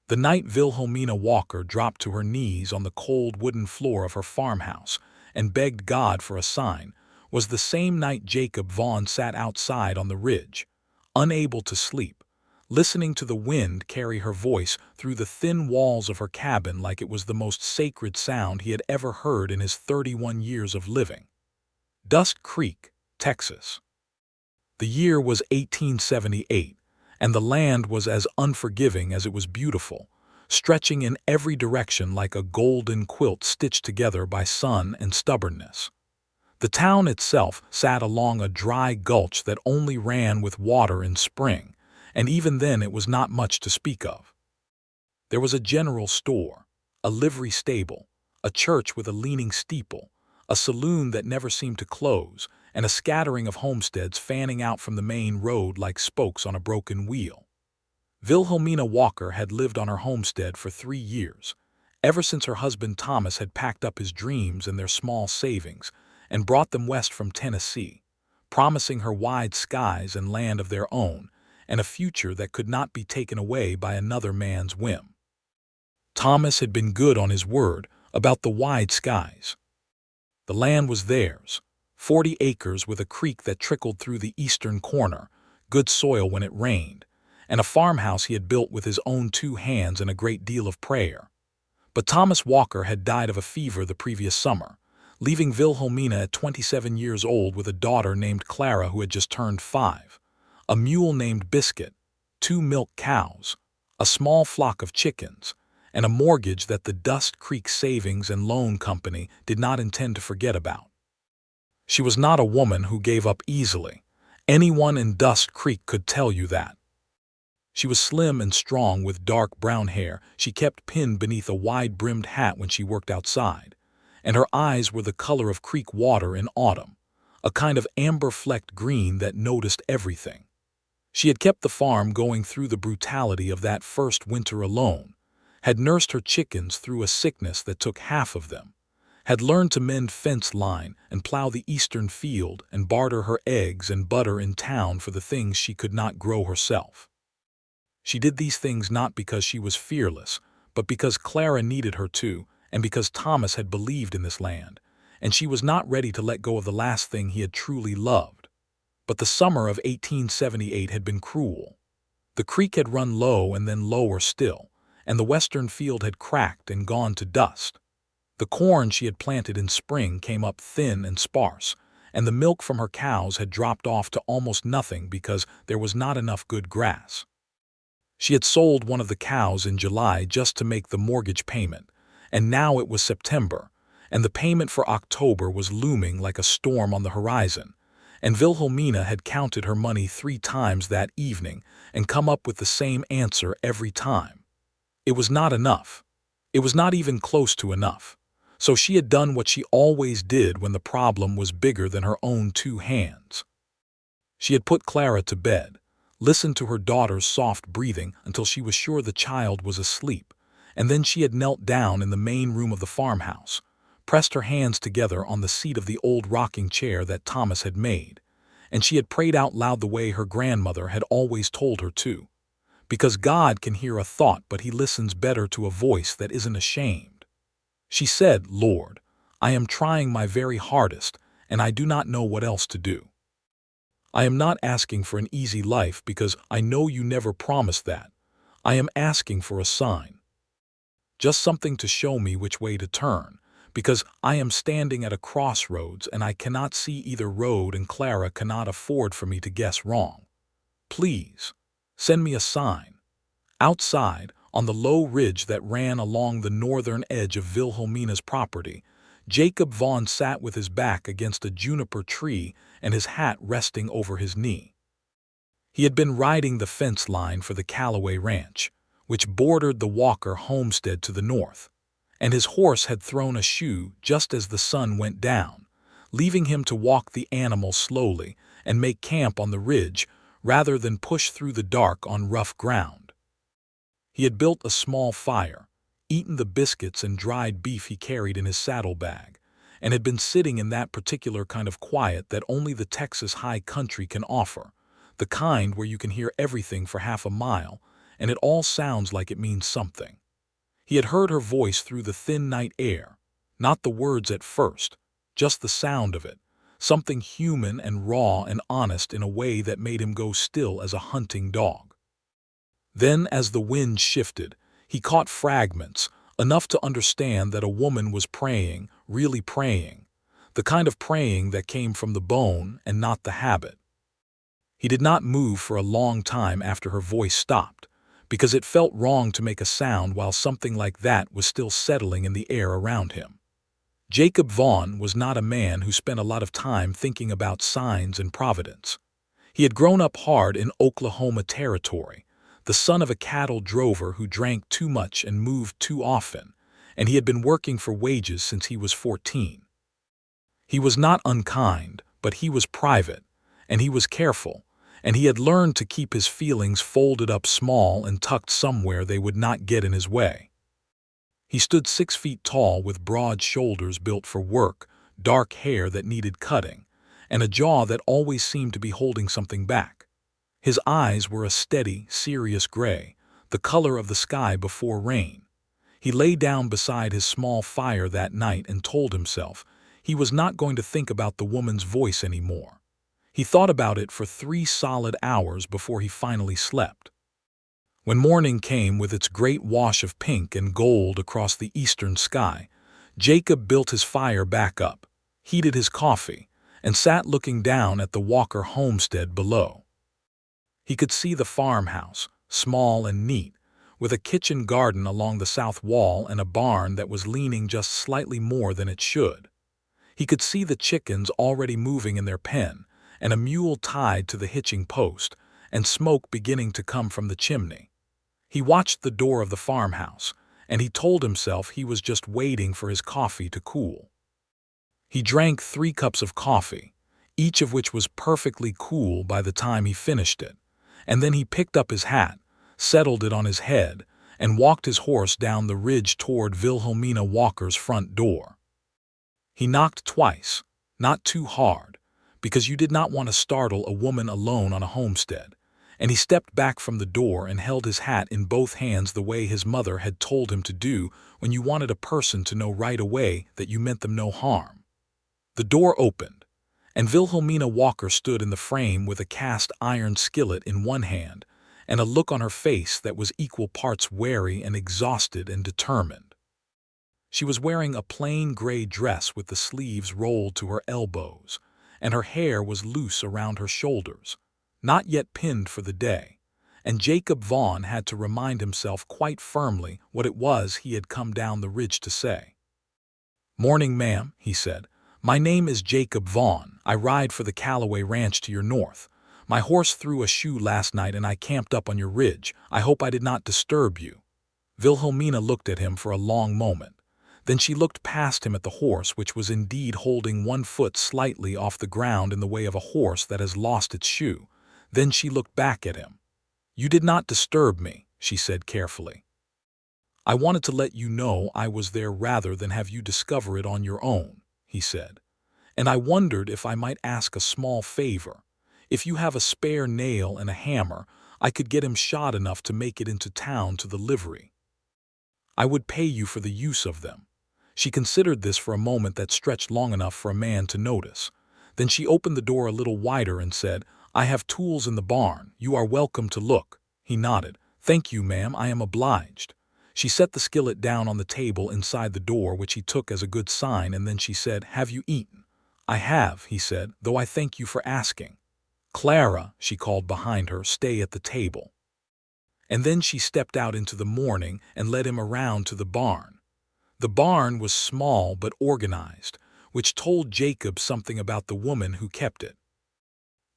The night Wilhelmina Walker dropped to her knees on the cold wooden floor of her farmhouse and begged God for a sign was the same night Jacob Vaughn sat outside on the ridge, unable to sleep, listening to the wind carry her voice through the thin walls of her cabin like it was the most sacred sound he had ever heard in his 31 years of living. Dust Creek, Texas. The year was 1878, and the land was as unforgiving as it was beautiful, stretching in every direction like a golden quilt stitched together by sun and stubbornness. The town itself sat along a dry gulch that only ran with water in spring, and even then it was not much to speak of. There was a general store, a livery stable, a church with a leaning steeple, a saloon that never seemed to close, and a scattering of homesteads fanning out from the main road like spokes on a broken wheel. Wilhelmina Walker had lived on her homestead for 3 years, ever since her husband Thomas had packed up his dreams and their small savings and brought them west from Tennessee, promising her wide skies and land of their own and a future that could not be taken away by another man's whim. Thomas had been good on his word about the wide skies. The land was theirs, 40 acres with a creek that trickled through the eastern corner, good soil when it rained, and a farmhouse he had built with his own 2 hands and a great deal of prayer. But Thomas Walker had died of a fever the previous summer, leaving Wilhelmina at 27 years old with a daughter named Clara who had just turned 5, a mule named Biscuit, 2 milk cows, a small flock of chickens, and a mortgage that the Dust Creek Savings and Loan Company did not intend to forget about. She was not a woman who gave up easily. Anyone in Dust Creek could tell you that. She was slim and strong with dark brown hair she kept pinned beneath a wide-brimmed hat when she worked outside, and her eyes were the color of creek water in autumn, a kind of amber-flecked green that noticed everything. She had kept the farm going through the brutality of that first winter alone, had nursed her chickens through a sickness that took half of them, had learned to mend fence line and plow the eastern field and barter her eggs and butter in town for the things she could not grow herself. She did these things not because she was fearless, but because Clara needed her to, and because Thomas had believed in this land, and she was not ready to let go of the last thing he had truly loved. But the summer of 1878 had been cruel. The creek had run low and then lower still, and the western field had cracked and gone to dust. The corn she had planted in spring came up thin and sparse, and the milk from her cows had dropped off to almost nothing because there was not enough good grass. She had sold one of the cows in July just to make the mortgage payment, and now it was September, and the payment for October was looming like a storm on the horizon, and Wilhelmina had counted her money 3 times that evening and come up with the same answer every time. It was not enough. It was not even close to enough. So she had done what she always did when the problem was bigger than her own 2 hands. She had put Clara to bed, listened to her daughter's soft breathing until she was sure the child was asleep, and then she had knelt down in the main room of the farmhouse, pressed her hands together on the seat of the old rocking chair that Thomas had made, and she had prayed out loud the way her grandmother had always told her to. Because God can hear a thought, but he listens better to a voice that isn't ashamed. She said, "Lord, I am trying my very hardest, and I do not know what else to do. I am not asking for an easy life because I know you never promised that. I am asking for a sign. Just something to show me which way to turn, because I am standing at a crossroads and I cannot see either road and Clara cannot afford for me to guess wrong. Please, send me a sign." Outside, on the low ridge that ran along the northern edge of Wilhelmina's property, Jacob Vaughn sat with his back against a juniper tree and his hat resting over his knee. He had been riding the fence line for the Callaway Ranch, which bordered the Walker homestead to the north, and his horse had thrown a shoe just as the sun went down, leaving him to walk the animal slowly and make camp on the ridge rather than push through the dark on rough ground. He had built a small fire, eaten the biscuits and dried beef he carried in his saddlebag, and had been sitting in that particular kind of quiet that only the Texas high country can offer, the kind where you can hear everything for half a mile and it all sounds like it means something. He had heard her voice through the thin night air, not the words at first, just the sound of it, something human and raw and honest in a way that made him go still as a hunting dog. Then, as the wind shifted, he caught fragments, enough to understand that a woman was praying, really praying, the kind of praying that came from the bone and not the habit. He did not move for a long time after her voice stopped, because it felt wrong to make a sound while something like that was still settling in the air around him. Jacob Vaughn was not a man who spent a lot of time thinking about signs and providence. He had grown up hard in Oklahoma territory, the son of a cattle drover who drank too much and moved too often, and he had been working for wages since he was 14. He was not unkind, but he was private, and he was careful, and he had learned to keep his feelings folded up small and tucked somewhere they would not get in his way. He stood 6 feet tall with broad shoulders built for work, dark hair that needed cutting, and a jaw that always seemed to be holding something back. His eyes were a steady, serious gray, the color of the sky before rain. He lay down beside his small fire that night and told himself he was not going to think about the woman's voice anymore. He thought about it for 3 solid hours before he finally slept. When morning came with its great wash of pink and gold across the eastern sky, Jacob built his fire back up, heated his coffee, and sat looking down at the Walker homestead below. He could see the farmhouse, small and neat, with a kitchen garden along the south wall and a barn that was leaning just slightly more than it should. He could see the chickens already moving in their pen, and a mule tied to the hitching post, and smoke beginning to come from the chimney. He watched the door of the farmhouse, and he told himself he was just waiting for his coffee to cool. He drank 3 cups of coffee, each of which was perfectly cool by the time he finished it, and then he picked up his hat, settled it on his head, and walked his horse down the ridge toward Wilhelmina Walker's front door. He knocked twice, not too hard, because you did not want to startle a woman alone on a homestead, and he stepped back from the door and held his hat in both hands the way his mother had told him to do when you wanted a person to know right away that you meant them no harm. The door opened, and Wilhelmina Walker stood in the frame with a cast iron skillet in one hand and a look on her face that was equal parts wary and exhausted and determined. She was wearing a plain gray dress with the sleeves rolled to her elbows, and her hair was loose around her shoulders, not yet pinned for the day, and Jacob Vaughn had to remind himself quite firmly what it was he had come down the ridge to say. "Morning, ma'am," he said. "My name is Jacob Vaughn. I ride for the Cowboy ranch to your north. My horse threw a shoe last night and I camped up on your ridge. I hope I did not disturb you." Wilhelmina looked at him for a long moment. Then she looked past him at the horse, which was indeed holding one foot slightly off the ground in the way of a horse that has lost its shoe. Then she looked back at him. "You did not disturb me," she said carefully. "I wanted to let you know I was there rather than have you discover it on your own," he said. "And I wondered if I might ask a small favor. If you have a spare nail and a hammer, I could get him shod enough to make it into town to the livery. I would pay you for the use of them." She considered this for a moment that stretched long enough for a man to notice. Then she opened the door a little wider and said, "I have tools in the barn. You are welcome to look." He nodded. "Thank you, ma'am, I am obliged." She set the skillet down on the table inside the door, which he took as a good sign, and then she said, "Have you eaten?" "I have," he said, "though I thank you for asking." "Clara," she called behind her, "stay at the table." And then she stepped out into the morning and led him around to the barn. The barn was small but organized, which told Jacob something about the woman who kept it.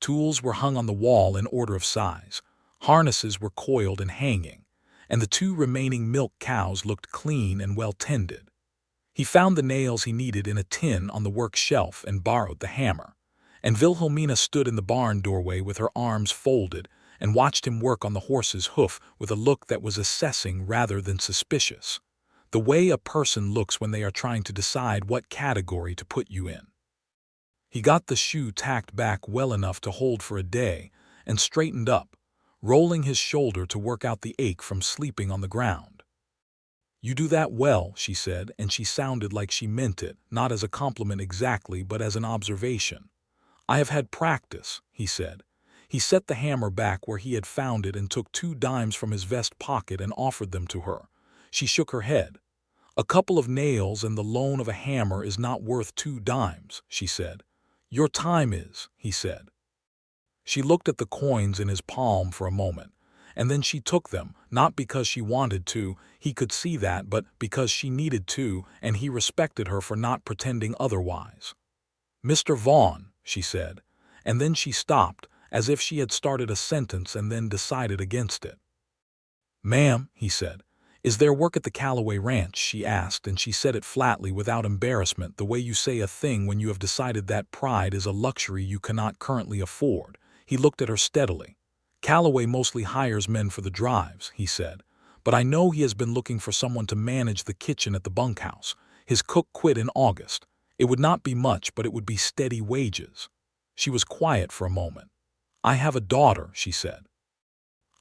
Tools were hung on the wall in order of size, harnesses were coiled and hanging, and the 2 remaining milk cows looked clean and well tended. He found the nails he needed in a tin on the work shelf and borrowed the hammer, and Wilhelmina stood in the barn doorway with her arms folded and watched him work on the horse's hoof with a look that was assessing rather than suspicious, the way a person looks when they are trying to decide what category to put you in. He got the shoe tacked back well enough to hold for a day and straightened up, rolling his shoulder to work out the ache from sleeping on the ground. "You do that well," she said, and she sounded like she meant it, not as a compliment exactly, but as an observation. "I have had practice," he said. He set the hammer back where he had found it and took 2 dimes from his vest pocket and offered them to her. She shook her head. "A couple of nails and the loan of a hammer is not worth 2 dimes, she said. "Your time is," he said. She looked at the coins in his palm for a moment, and then she took them, not because she wanted to, he could see that, but because she needed to, and he respected her for not pretending otherwise. "Mr. Vaughn," she said, and then she stopped, as if she had started a sentence and then decided against it. "Ma'am," he said. "Is there work at the Calloway Ranch?" she asked, and she said it flatly, without embarrassment, the way you say a thing when you have decided that pride is a luxury you cannot currently afford. He looked at her steadily. "Calloway mostly hires men for the drives," he said, "but I know he has been looking for someone to manage the kitchen at the bunkhouse. His cook quit in August. It would not be much, but it would be steady wages." She was quiet for a moment. "I have a daughter," she said.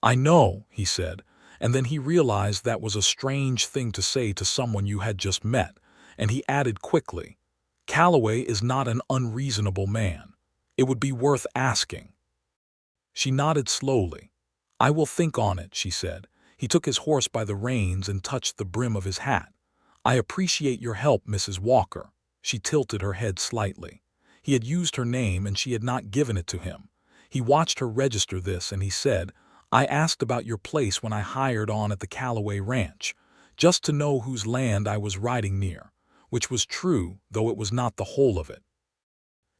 "I know," he said, and then he realized that was a strange thing to say to someone you had just met, and he added quickly, "Calloway is not an unreasonable man. It would be worth asking." She nodded slowly. "I will think on it," she said. He took his horse by the reins and touched the brim of his hat. "I appreciate your help, Mrs. Walker." She tilted her head slightly. He had used her name and she had not given it to him. He watched her register this and he said, "I asked about your place when I hired on at the Calloway Ranch, just to know whose land I was riding near," which was true, though it was not the whole of it.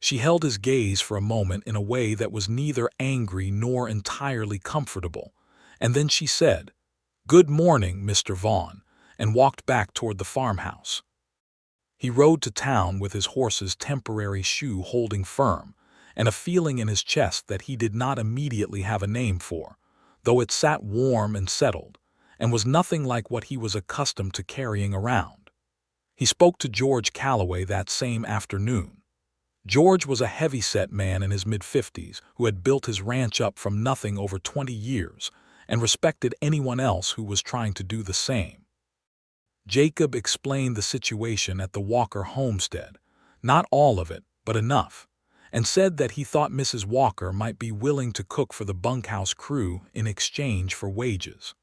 She held his gaze for a moment in a way that was neither angry nor entirely comfortable, and then she said, "Good morning, Mr. Vaughn," and walked back toward the farmhouse. He rode to town with his horse's temporary shoe holding firm, and a feeling in his chest that he did not immediately have a name for, though it sat warm and settled, and was nothing like what he was accustomed to carrying around. He spoke to George Calloway that same afternoon. George was a heavy-set man in his mid-50s who had built his ranch up from nothing over 20 years and respected anyone else who was trying to do the same. Jacob explained the situation at the Walker homestead, not all of it, but enough, and said that he thought Mrs. Walker might be willing to cook for the bunkhouse crew in exchange for wages.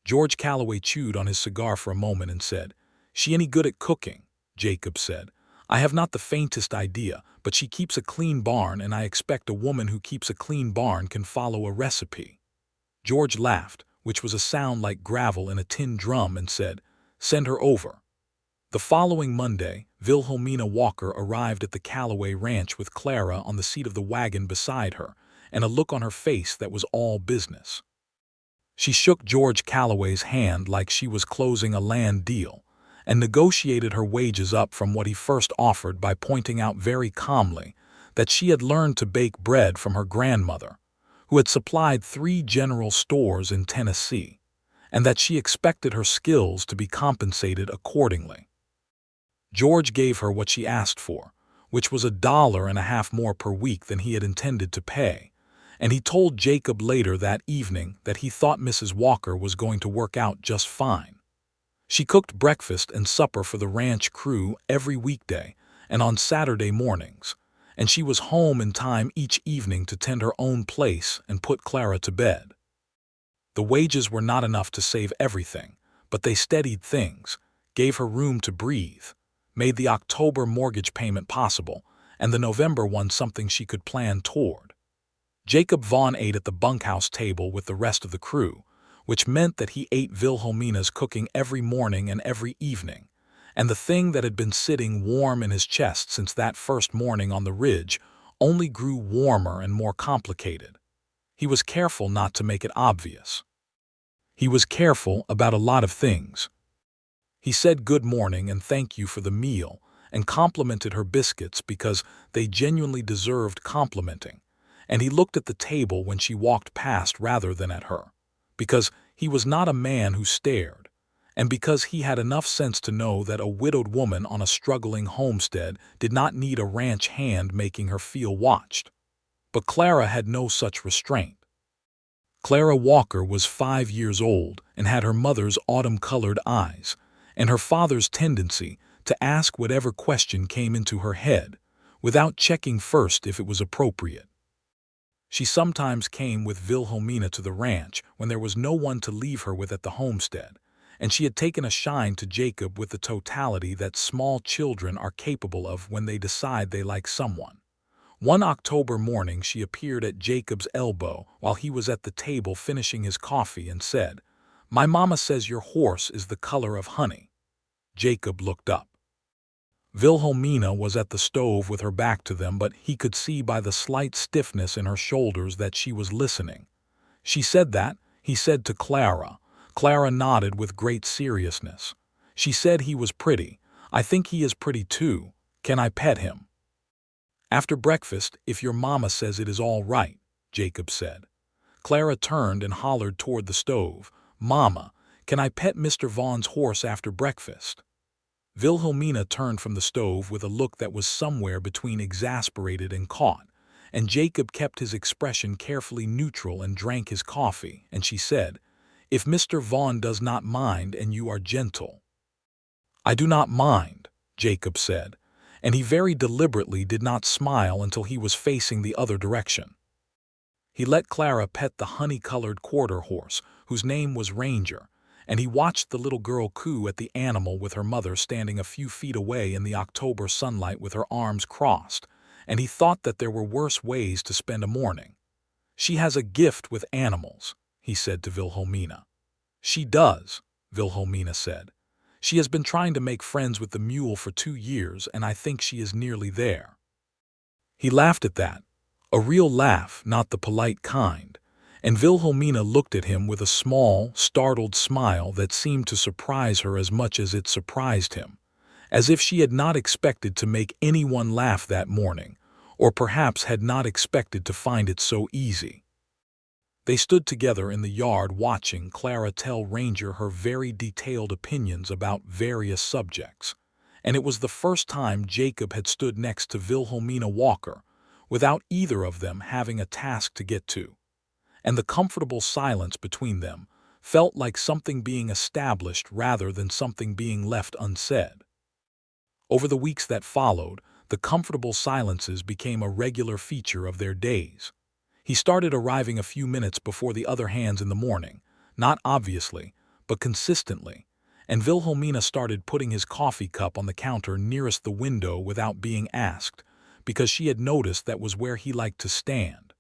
George Calloway chewed on his cigar for a moment and said, "She any good at cooking?" Jacob said, "I have not the faintest idea, but she keeps a clean barn, and I expect a woman who keeps a clean barn can follow a recipe." George laughed, which was a sound like gravel in a tin drum, and said, "Send her over." The following Monday, Wilhelmina Walker arrived at the Calloway Ranch with Clara on the seat of the wagon beside her, and a look on her face that was all business. She shook George Calloway's hand like she was closing a land deal, and negotiated her wages up from what he first offered by pointing out very calmly that she had learned to bake bread from her grandmother, who had supplied 3 general stores in Tennessee, and that she expected her skills to be compensated accordingly. George gave her what she asked for, which was $1.50 more per week than he had intended to pay, and he told Jacob later that evening that he thought Mrs. Walker was going to work out just fine. She cooked breakfast and supper for the ranch crew every weekday and on Saturday mornings, and she was home in time each evening to tend her own place and put Clara to bed. The wages were not enough to save everything, but they steadied things, gave her room to breathe, made the October mortgage payment possible, and the November one something she could plan toward. Jacob Vaughn ate at the bunkhouse table with the rest of the crew, which meant that he ate Wilhelmina's cooking every morning and every evening, and the thing that had been sitting warm in his chest since that first morning on the ridge only grew warmer and more complicated. He was careful not to make it obvious. He was careful about a lot of things. He said good morning and thank you for the meal, and complimented her biscuits because they genuinely deserved complimenting, and he looked at the table when she walked past rather than at her, because he was not a man who stared, and because he had enough sense to know that a widowed woman on a struggling homestead did not need a ranch hand making her feel watched. But Clara had no such restraint. Clara Walker was 5 years old and had her mother's autumn-colored eyes, and her father's tendency to ask whatever question came into her head, without checking first if it was appropriate. She sometimes came with Wilhelmina to the ranch when there was no one to leave her with at the homestead, and she had taken a shine to Jacob with the totality that small children are capable of when they decide they like someone. One October morning she appeared at Jacob's elbow while he was at the table finishing his coffee and said, "My mama says your horse is the color of honey." Jacob looked up. Wilhelmina was at the stove with her back to them, but he could see by the slight stiffness in her shoulders that she was listening. "She said that," he said to Clara. Clara nodded with great seriousness. "She said he was pretty. I think he is pretty too. Can I pet him?" "After breakfast, if your mama says it is all right," Jacob said. Clara turned and hollered toward the stove, "Mama, can I pet Mr. Vaughn's horse after breakfast?" Wilhelmina turned from the stove with a look that was somewhere between exasperated and caught, and Jacob kept his expression carefully neutral and drank his coffee, and she said, "If Mr. Vaughn does not mind and you are gentle." "I do not mind," Jacob said, and he very deliberately did not smile until he was facing the other direction. He let Clara pet the honey-colored quarter horse, whose name was Ranger, and he watched the little girl coo at the animal with her mother standing a few feet away in the October sunlight with her arms crossed, and he thought that there were worse ways to spend a morning. "She has a gift with animals," he said to Wilhelmina. "She does," Wilhelmina said. "She has been trying to make friends with the mule for 2 years, and I think she is nearly there." He laughed at that, a real laugh, not the polite kind, and Wilhelmina looked at him with a small, startled smile that seemed to surprise her as much as it surprised him, as if she had not expected to make anyone laugh that morning, or perhaps had not expected to find it so easy. They stood together in the yard watching Clara tell Ranger her very detailed opinions about various subjects, and it was the first time Jacob had stood next to Wilhelmina Walker without either of them having a task to get to, and the comfortable silence between them felt like something being established rather than something being left unsaid. Over the weeks that followed, the comfortable silences became a regular feature of their days. He started arriving a few minutes before the other hands in the morning, not obviously, but consistently, and Wilhelmina started putting his coffee cup on the counter nearest the window without being asked, because she had noticed that was where he liked to stand.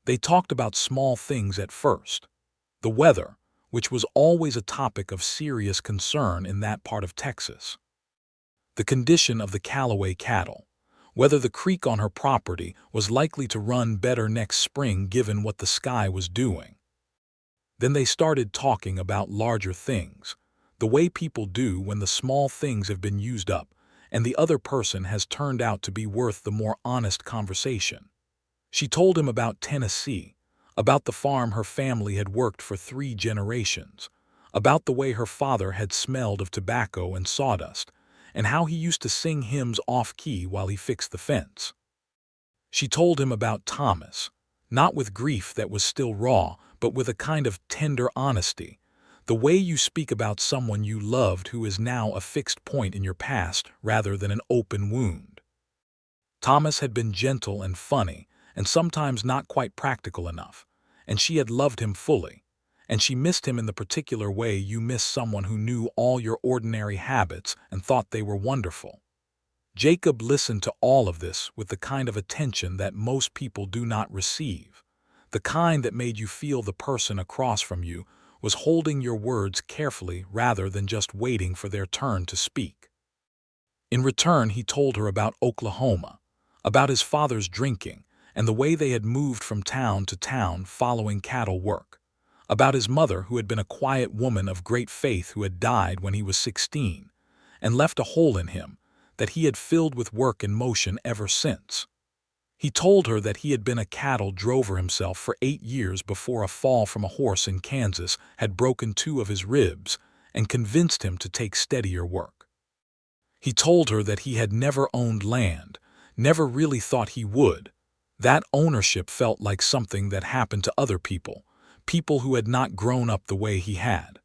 They talked about small things at first. The weather, which was always a topic of serious concern in that part of Texas. The condition of the Callaway cattle. Whether the creek on her property was likely to run better next spring given what the sky was doing. Then they started talking about larger things, the way people do when the small things have been used up, and the other person has turned out to be worth the more honest conversation. She told him about Tennessee, about the farm her family had worked for 3 generations, about the way her father had smelled of tobacco and sawdust, and how he used to sing hymns off-key while he fixed the fence. She told him about Thomas, not with grief that was still raw, but with a kind of tender honesty, the way you speak about someone you loved who is now a fixed point in your past rather than an open wound. Thomas had been gentle and funny, and sometimes not quite practical enough, and she had loved him fully, and she missed him in the particular way you miss someone who knew all your ordinary habits and thought they were wonderful. Jacob listened to all of this with the kind of attention that most people do not receive, the kind that made you feel the person across from you was holding your words carefully rather than just waiting for their turn to speak. In return, he told her about Oklahoma, about his father's drinking, and the way they had moved from town to town following cattle work, about his mother who had been a quiet woman of great faith who had died when he was 16, and left a hole in him that he had filled with work and motion ever since. He told her that he had been a cattle drover himself for 8 years before a fall from a horse in Kansas had broken 2 of his ribs and convinced him to take steadier work. He told her that he had never owned land, never really thought he would. That ownership felt like something that happened to other people people who had not grown up the way he had.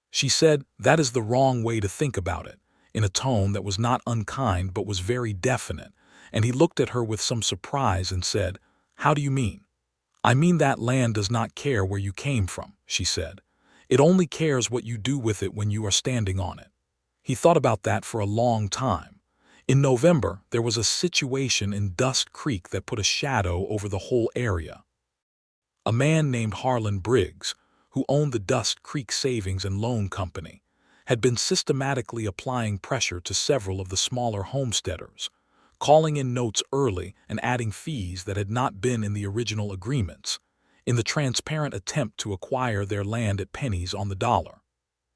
She said, "That is the wrong way to think about it," in a tone that was not unkind but was very definite, and he looked at her with some surprise and said, "How do you mean?" "I mean that land does not care where you came from," she said. "It only cares what you do with it when you are standing on it." He thought about that for a long time. In November, there was a situation in Dust Creek that put a shadow over the whole area. A man named Harlan Briggs, who owned the Dust Creek Savings and Loan Company, had been systematically applying pressure to several of the smaller homesteaders, calling in notes early and adding fees that had not been in the original agreements, in the transparent attempt to acquire their land at pennies on the dollar.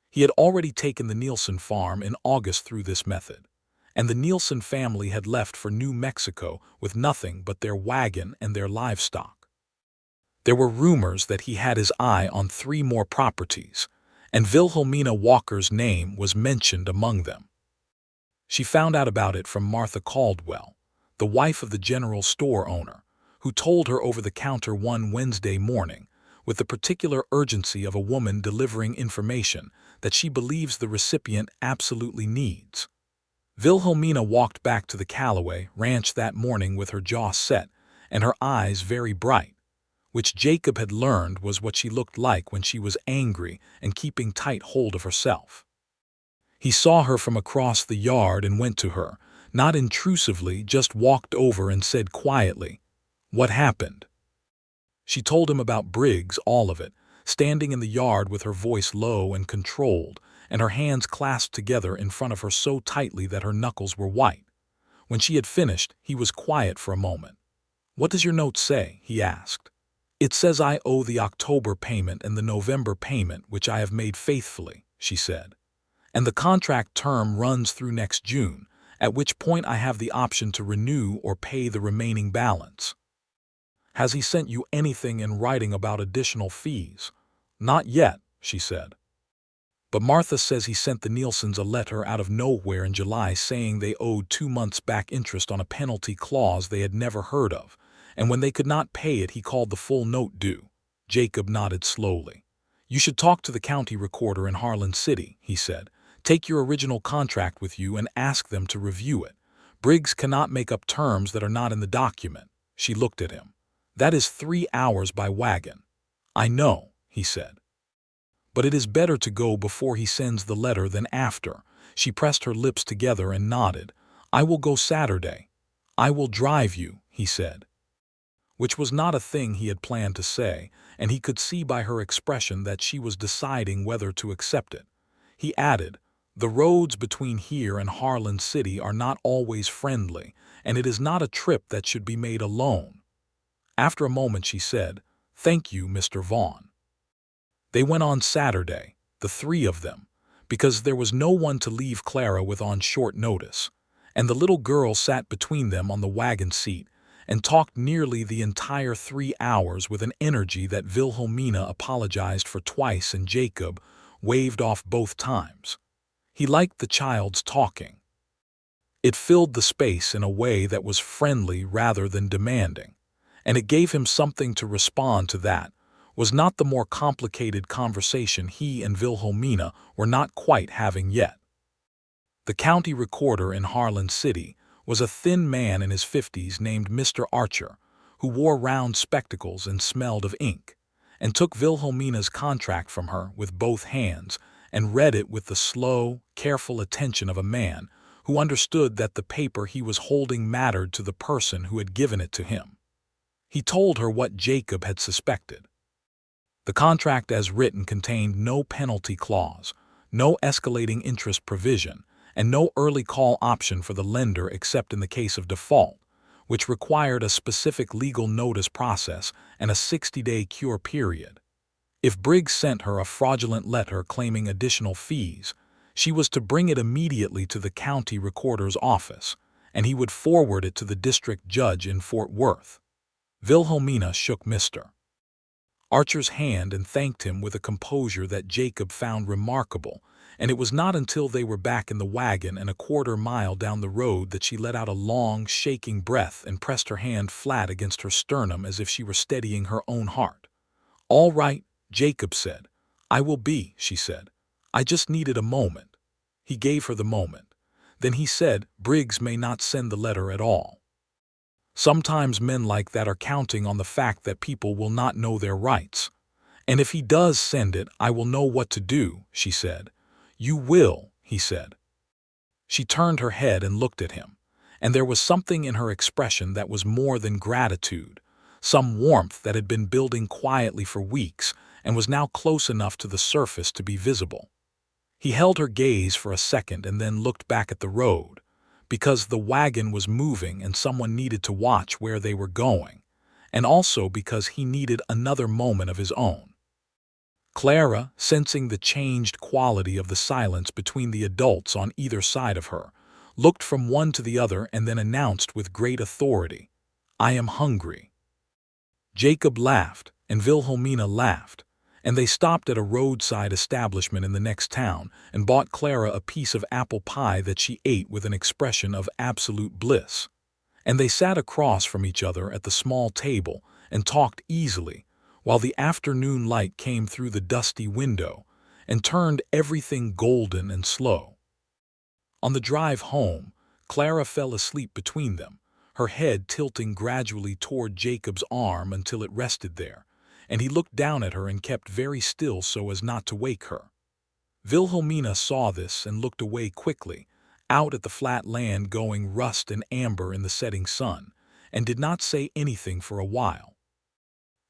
He had already taken the Nielsen farm in August through this method, and the Nielsen family had left for New Mexico with nothing but their wagon and their livestock. There were rumors that he had his eye on 3 more properties, and Wilhelmina Walker's name was mentioned among them. She found out about it from Martha Caldwell, the wife of the general store owner, who told her over the counter one Wednesday morning, with the particular urgency of a woman delivering information that she believes the recipient absolutely needs. Wilhelmina walked back to the Callaway ranch that morning with her jaw set and her eyes very bright, which Jacob had learned was what she looked like when she was angry and keeping tight hold of herself. He saw her from across the yard and went to her, not intrusively, just walked over and said quietly, "What happened?" She told him about Briggs, all of it, standing in the yard with her voice low and controlled, and her hands clasped together in front of her so tightly that her knuckles were white. When she had finished, he was quiet for a moment. "What does your note say?" he asked. "It says I owe the October payment and the November payment, which I have made faithfully," she said. "And the contract term runs through next June, at which point I have the option to renew or pay the remaining balance." "Has he sent you anything in writing about additional fees?" "Not yet," she said. "But Martha says he sent the Nielsens a letter out of nowhere in July saying they owed 2 months back interest on a penalty clause they had never heard of, and when they could not pay it he called the full note due." Jacob nodded slowly. "You should talk to the county recorder in Harlan City," he said. "Take your original contract with you and ask them to review it. Briggs cannot make up terms that are not in the document." She looked at him. "That is 3 hours by wagon." "I know," he said. "But it is better to go before he sends the letter than after." She pressed her lips together and nodded. "I will go Saturday." "I will drive you," he said. Which was not a thing he had planned to say, and he could see by her expression that she was deciding whether to accept it. He added, "The roads between here and Harlan City are not always friendly, and it is not a trip that should be made alone." After a moment she said, "Thank you, Mr. Vaughn." They went on Saturday, the 3 of them, because there was no one to leave Clara with on short notice, and the little girl sat between them on the wagon seat and talked nearly the entire 3 hours with an energy that Wilhelmina apologized for twice and Jacob waved off both times. He liked the child's talking. It filled the space in a way that was friendly rather than demanding, and it gave him something to respond to that was not the more complicated conversation he and Wilhelmina were not quite having yet. The county recorder in Harlan City was a thin man in his 50s named Mr. Archer, who wore round spectacles and smelled of ink, and took Wilhelmina's contract from her with both hands and read it with the slow, careful attention of a man who understood that the paper he was holding mattered to the person who had given it to him. He told her what Jacob had suspected. The contract as written contained no penalty clause, no escalating interest provision, and no early call option for the lender except in the case of default, which required a specific legal notice process and a 60-day cure period. If Briggs sent her a fraudulent letter claiming additional fees, she was to bring it immediately to the county recorder's office, and he would forward it to the district judge in Fort Worth. Wilhelmina shook Mr. Archer's hand and thanked him with a composure that Jacob found remarkable, and it was not until they were back in the wagon and a quarter-mile down the road that she let out a long, shaking breath and pressed her hand flat against her sternum as if she were steadying her own heart. "All right," Jacob said. "I will be," she said. "I just needed a moment." He gave her the moment. Then he said, "Briggs may not send the letter at all. Sometimes men like that are counting on the fact that people will not know their rights. And if he does send it, I will know what to do," she said. "You will," he said. She turned her head and looked at him, and there was something in her expression that was more than gratitude, some warmth that had been building quietly for weeks and was now close enough to the surface to be visible. He held her gaze for a second and then looked back at the road, because the wagon was moving and someone needed to watch where they were going, and also because he needed another moment of his own. Clara, sensing the changed quality of the silence between the adults on either side of her, looked from one to the other and then announced with great authority, "I am hungry." Jacob laughed, and Wilhelmina laughed, and they stopped at a roadside establishment in the next town and bought Clara a piece of apple pie that she ate with an expression of absolute bliss. And they sat across from each other at the small table and talked easily, while the afternoon light came through the dusty window and turned everything golden and slow. On the drive home, Clara fell asleep between them, her head tilting gradually toward Jacob's arm until it rested there, and he looked down at her and kept very still so as not to wake her. Wilhelmina saw this and looked away quickly, out at the flat land going rust and amber in the setting sun, and did not say anything for a while.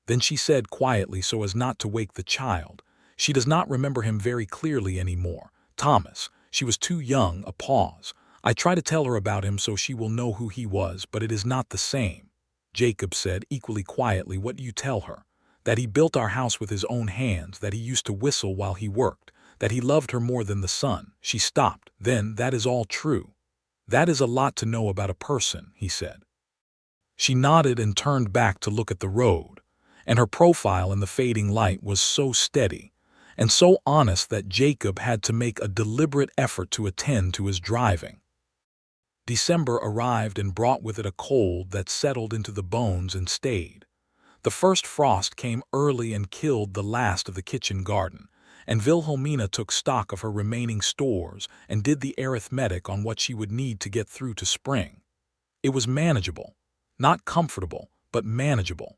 Then she said quietly so as not to wake the child, "She does not remember him very clearly anymore. Thomas, she was too young." A pause. "I try to tell her about him so she will know who he was, but it is not the same." Jacob said equally quietly, "What do you tell her? That he built our house with his own hands, that he used to whistle while he worked, that he loved her more than the sun." She stopped. "Then that is all true. That is a lot to know about a person," he said. She nodded and turned back to look at the road, and her profile in the fading light was so steady and so honest that Jacob had to make a deliberate effort to attend to his driving. December arrived and brought with it a cold that settled into the bones and stayed. The first frost came early and killed the last of the kitchen garden, and Wilhelmina took stock of her remaining stores and did the arithmetic on what she would need to get through to spring. It was manageable, not comfortable, but manageable.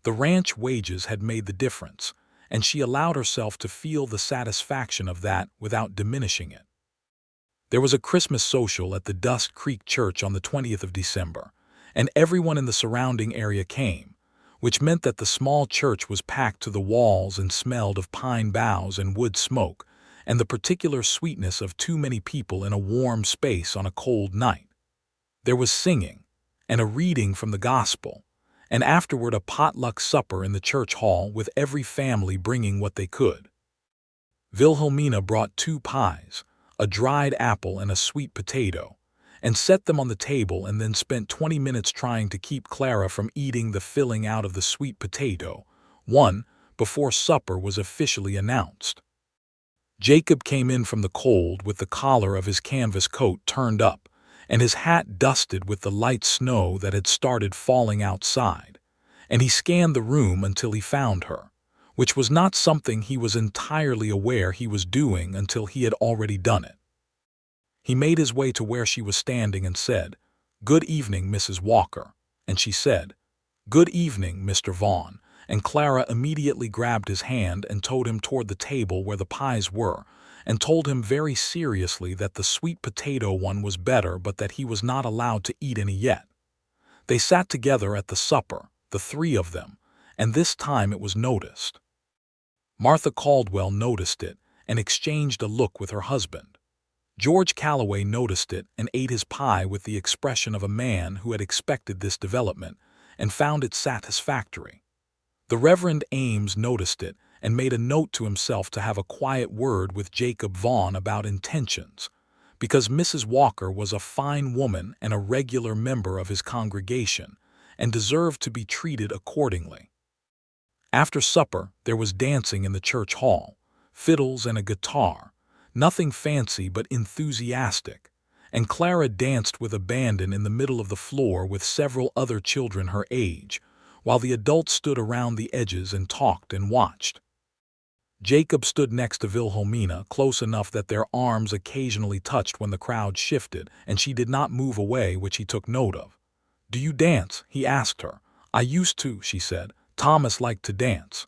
The ranch wages had made the difference, and she allowed herself to feel the satisfaction of that without diminishing it. There was a Christmas social at the Dust Creek Church on the 20th of December, and everyone in the surrounding area came, which meant that the small church was packed to the walls and smelled of pine boughs and wood smoke, and the particular sweetness of too many people in a warm space on a cold night. There was singing, and a reading from the gospel, and afterward a potluck supper in the church hall with every family bringing what they could. Wilhelmina brought 2 pies, a dried apple and a sweet potato, and set them on the table and then spent 20 minutes trying to keep Clara from eating the filling out of the sweet potato, before supper was officially announced. Jacob came in from the cold with the collar of his canvas coat turned up, and his hat dusted with the light snow that had started falling outside, and he scanned the room until he found her, which was not something he was entirely aware he was doing until he had already done it. He made his way to where she was standing and said, "Good evening, Mrs. Walker," and she said, "Good evening, Mr. Vaughn," and Clara immediately grabbed his hand and towed him toward the table where the pies were, and told him very seriously that the sweet potato one was better but that he was not allowed to eat any yet. They sat together at the supper, the 3 of them, and this time it was noticed. Martha Caldwell noticed it and exchanged a look with her husband. George Calloway noticed it and ate his pie with the expression of a man who had expected this development and found it satisfactory. The Reverend Ames noticed it and made a note to himself to have a quiet word with Jacob Vaughn about intentions, because Mrs. Walker was a fine woman and a regular member of his congregation, and deserved to be treated accordingly. After supper, there was dancing in the church hall, fiddles and a guitar, nothing fancy but enthusiastic, and Clara danced with abandon in the middle of the floor with several other children her age, while the adults stood around the edges and talked and watched. Jacob stood next to Wilhelmina, close enough that their arms occasionally touched when the crowd shifted, and she did not move away, which he took note of. "Do you dance?" he asked her. "I used to," she said. "Thomas liked to dance."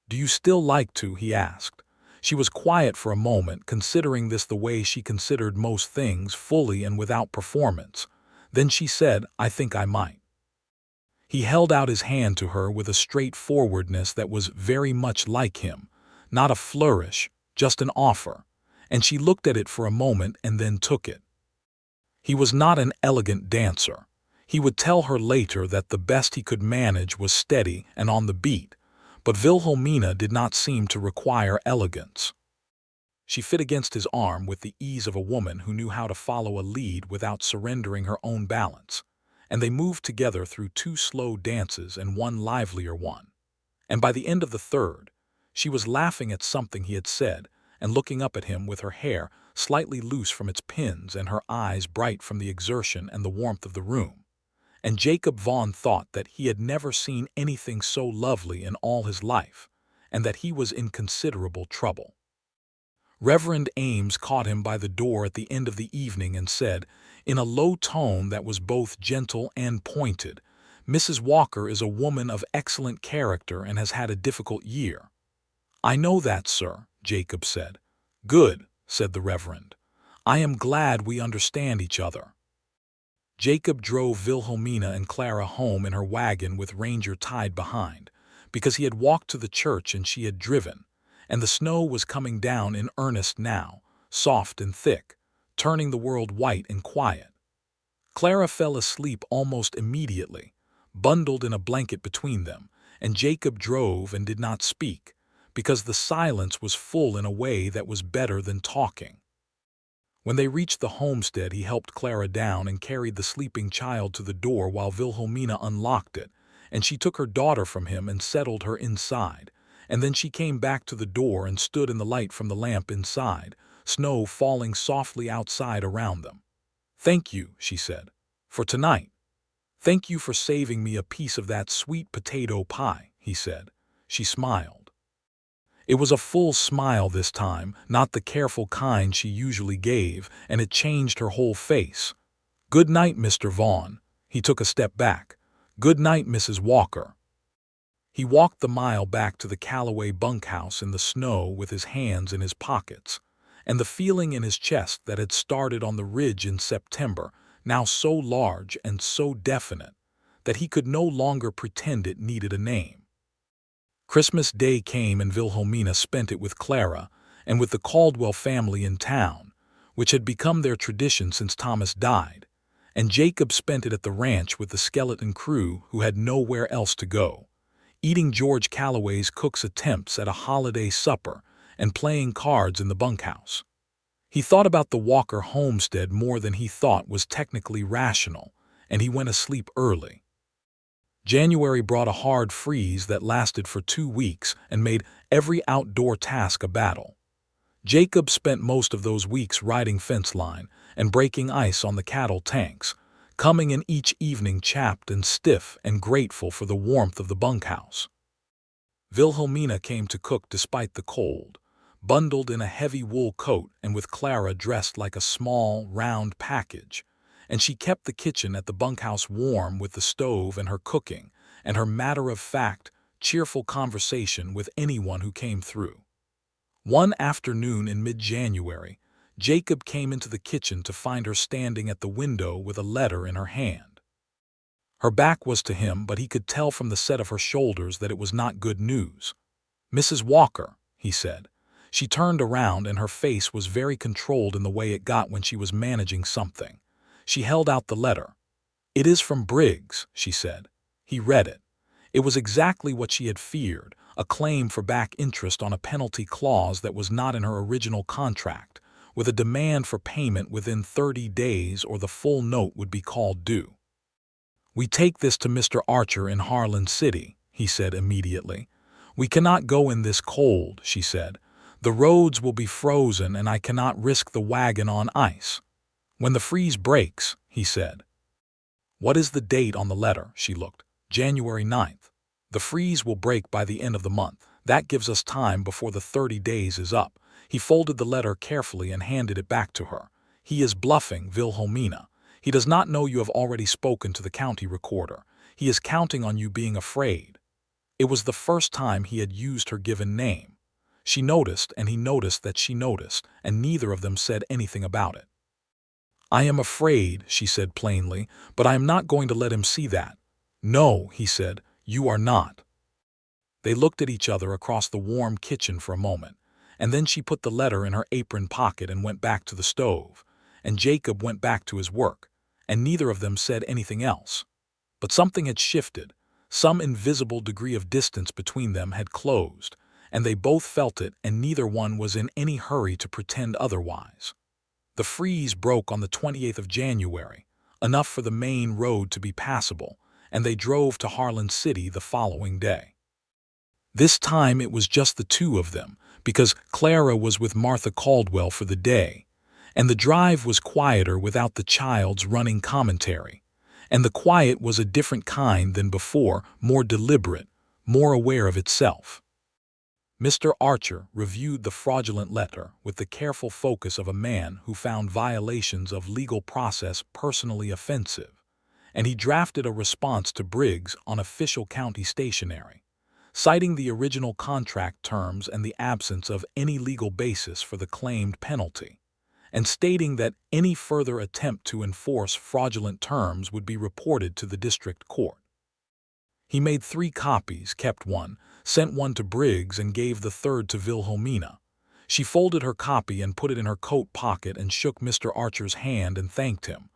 "Do you still like to?" he asked. She was quiet for a moment, considering this the way she considered most things, fully and without performance. Then she said, "I think I might." He held out his hand to her with a straightforwardness that was very much like him. Not a flourish, just an offer, and she looked at it for a moment and then took it. He was not an elegant dancer. He would tell her later that the best he could manage was steady and on the beat, but Wilhelmina did not seem to require elegance. She fit against his arm with the ease of a woman who knew how to follow a lead without surrendering her own balance, and they moved together through 2 slow dances and 1 livelier one. And by the end of the 3rd, she was laughing at something he had said and looking up at him with her hair slightly loose from its pins and her eyes bright from the exertion and the warmth of the room. And Jacob Vaughn thought that he had never seen anything so lovely in all his life, and that he was in considerable trouble. Reverend Ames caught him by the door at the end of the evening and said, in a low tone that was both gentle and pointed, "Mrs. Walker is a woman of excellent character and has had a difficult year." "I know that, sir," Jacob said. "Good," said the Reverend. "I am glad we understand each other." Jacob drove Wilhelmina and Clara home in her wagon with Ranger tied behind, because he had walked to the church and she had driven, and the snow was coming down in earnest now, soft and thick, turning the world white and quiet. Clara fell asleep almost immediately, bundled in a blanket between them, and Jacob drove and did not speak, because the silence was full in a way that was better than talking. When they reached the homestead, he helped Clara down and carried the sleeping child to the door while Wilhelmina unlocked it, and she took her daughter from him and settled her inside, and then she came back to the door and stood in the light from the lamp inside, snow falling softly outside around them. "Thank you," she said, "for tonight." "Thank you for saving me a piece of that sweet potato pie," he said. She smiled. It was a full smile this time, not the careful kind she usually gave, and it changed her whole face. "Good night, Mr. Vaughn." He took a step back. "Good night, Mrs. Walker." He walked the mile back to the Calloway bunkhouse in the snow with his hands in his pockets, and the feeling in his chest that had started on the ridge in September, now so large and so definite, that he could no longer pretend it needed a name. Christmas Day came and Wilhelmina spent it with Clara and with the Caldwell family in town, which had become their tradition since Thomas died, and Jacob spent it at the ranch with the skeleton crew who had nowhere else to go, eating George Calloway's cook's attempts at a holiday supper and playing cards in the bunkhouse. He thought about the Walker homestead more than he thought was technically rational, and he went asleep early. January brought a hard freeze that lasted for 2 weeks and made every outdoor task a battle. Jacob spent most of those weeks riding fence line and breaking ice on the cattle tanks, coming in each evening chapped and stiff and grateful for the warmth of the bunkhouse. Wilhelmina came to cook despite the cold, bundled in a heavy wool coat and with Clara dressed like a small, round package, and she kept the kitchen at the bunkhouse warm with the stove and her cooking and her matter-of-fact, cheerful conversation with anyone who came through. One afternoon in mid-January, Jacob came into the kitchen to find her standing at the window with a letter in her hand. Her back was to him, but he could tell from the set of her shoulders that it was not good news. "Mrs. Walker," he said. She turned around and her face was very controlled in the way it got when she was managing something. She held out the letter. "It is from Briggs," she said. He read it. It was exactly what she had feared, a claim for back interest on a penalty clause that was not in her original contract, with a demand for payment within 30 days or the full note would be called due. "We take this to Mr. Archer in Harlan City," he said immediately. "We cannot go in this cold," she said. "The roads will be frozen and I cannot risk the wagon on ice." "When the freeze breaks," he said. "What is the date on the letter?" She looked. "January 9th. The freeze will break by the end of the month. That gives us time before the 30 days is up. He folded the letter carefully and handed it back to her. He is bluffing, Wilhelmina. He does not know you have already spoken to the county recorder. He is counting on you being afraid. It was the first time he had used her given name. She noticed, and he noticed that she noticed, and neither of them said anything about it. I am afraid, she said plainly, but I am not going to let him see that. No, he said, you are not. They looked at each other across the warm kitchen for a moment, and then she put the letter in her apron pocket and went back to the stove, and Jacob went back to his work, and neither of them said anything else. But something had shifted. Some invisible degree of distance between them had closed, and they both felt it, and neither one was in any hurry to pretend otherwise. The freeze broke on the 28th of January, enough for the main road to be passable, and they drove to Harlan City the following day. This time it was just the two of them, because Clara was with Martha Caldwell for the day, and the drive was quieter without the child's running commentary. And the quiet was a different kind than before, more deliberate, more aware of itself. Mr. Archer reviewed the fraudulent letter with the careful focus of a man who found violations of legal process personally offensive, and he drafted a response to Briggs on official county stationery, citing the original contract terms and the absence of any legal basis for the claimed penalty, and stating that any further attempt to enforce fraudulent terms would be reported to the district court. He made 3 copies, kept one, sent one to Briggs, and gave the third to Wilhelmina. She folded her copy and put it in her coat pocket and shook Mr. Archer's hand and thanked him.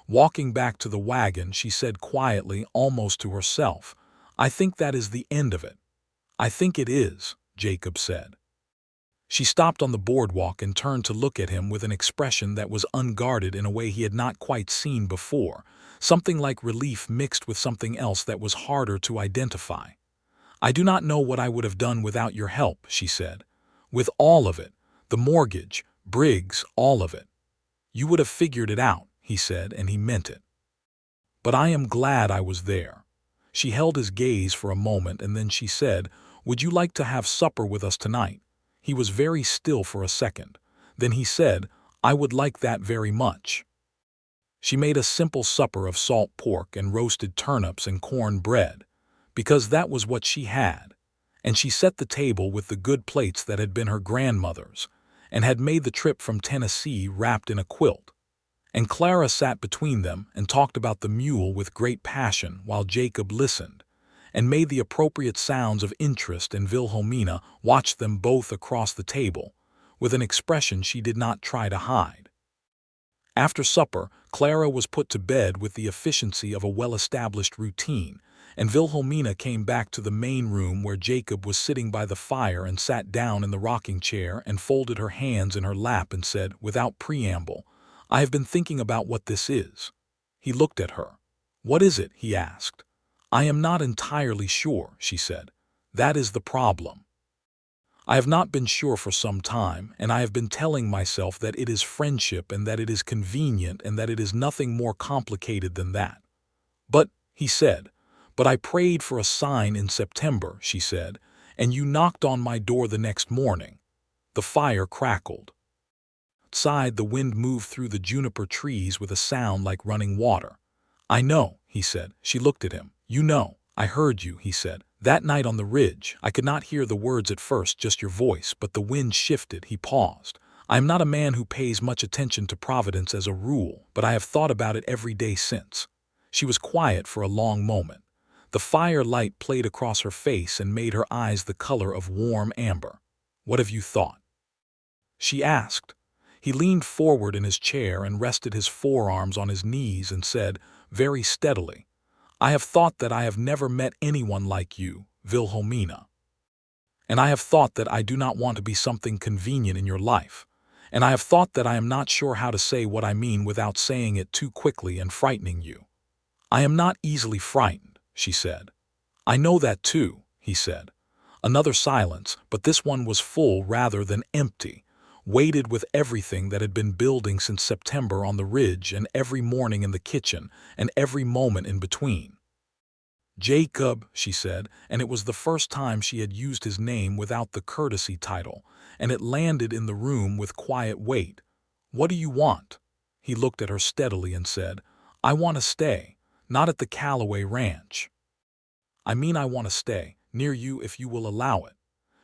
Walking back to the wagon, she said quietly, almost to herself, I think that is the end of it. I think it is, Jacob said. She stopped on the boardwalk and turned to look at him with an expression that was unguarded in a way he had not quite seen before, something like relief mixed with something else that was harder to identify. I do not know what I would have done without your help, she said. With all of it, the mortgage, Briggs, all of it. You would have figured it out, he said, and he meant it. But I am glad I was there. She held his gaze for a moment, and then she said, Would you like to have supper with us tonight? He was very still for a second. Then he said, I would like that very much. She made a simple supper of salt pork and roasted turnips and corn bread, because that was what she had, and she set the table with the good plates that had been her grandmother's, and had made the trip from Tennessee wrapped in a quilt. And Clara sat between them and talked about the mule with great passion while Jacob listened, and made the appropriate sounds of interest, and Wilhelmina watched them both across the table, with an expression she did not try to hide. After supper, Clara was put to bed with the efficiency of a well-established routine, and Wilhelmina came back to the main room where Jacob was sitting by the fire and sat down in the rocking chair and folded her hands in her lap and said, without preamble, I have been thinking about what this is. He looked at her. What is it? He asked. I am not entirely sure, she said. That is the problem. I have not been sure for some time, and I have been telling myself that it is friendship and that it is convenient and that it is nothing more complicated than that. But, he said, but I prayed for a sign in September, she said, and you knocked on my door the next morning. The fire crackled. Outside, the wind moved through the juniper trees with a sound like running water. I know, he said. She looked at him. You know, I heard you, he said. That night on the ridge, I could not hear the words at first, just your voice, but the wind shifted. He paused. I am not a man who pays much attention to Providence as a rule, but I have thought about it every day since. She was quiet for a long moment. The fire light played across her face and made her eyes the color of warm amber. What have you thought? She asked. He leaned forward in his chair and rested his forearms on his knees and said, very steadily, I have thought that I have never met anyone like you, Wilhelmina. And I have thought that I do not want to be something convenient in your life. And I have thought that I am not sure how to say what I mean without saying it too quickly and frightening you. I am not easily frightened, she said. I know that too, he said. Another silence, but this one was full rather than empty, weighted with everything that had been building since September on the ridge and every morning in the kitchen and every moment in between. "Jacob," she said, and it was the first time she had used his name without the courtesy title, and it landed in the room with quiet weight. "What do you want?" He looked at her steadily and said, "I want to stay, not at the Calloway Ranch. I mean I want to stay, near you if you will allow it."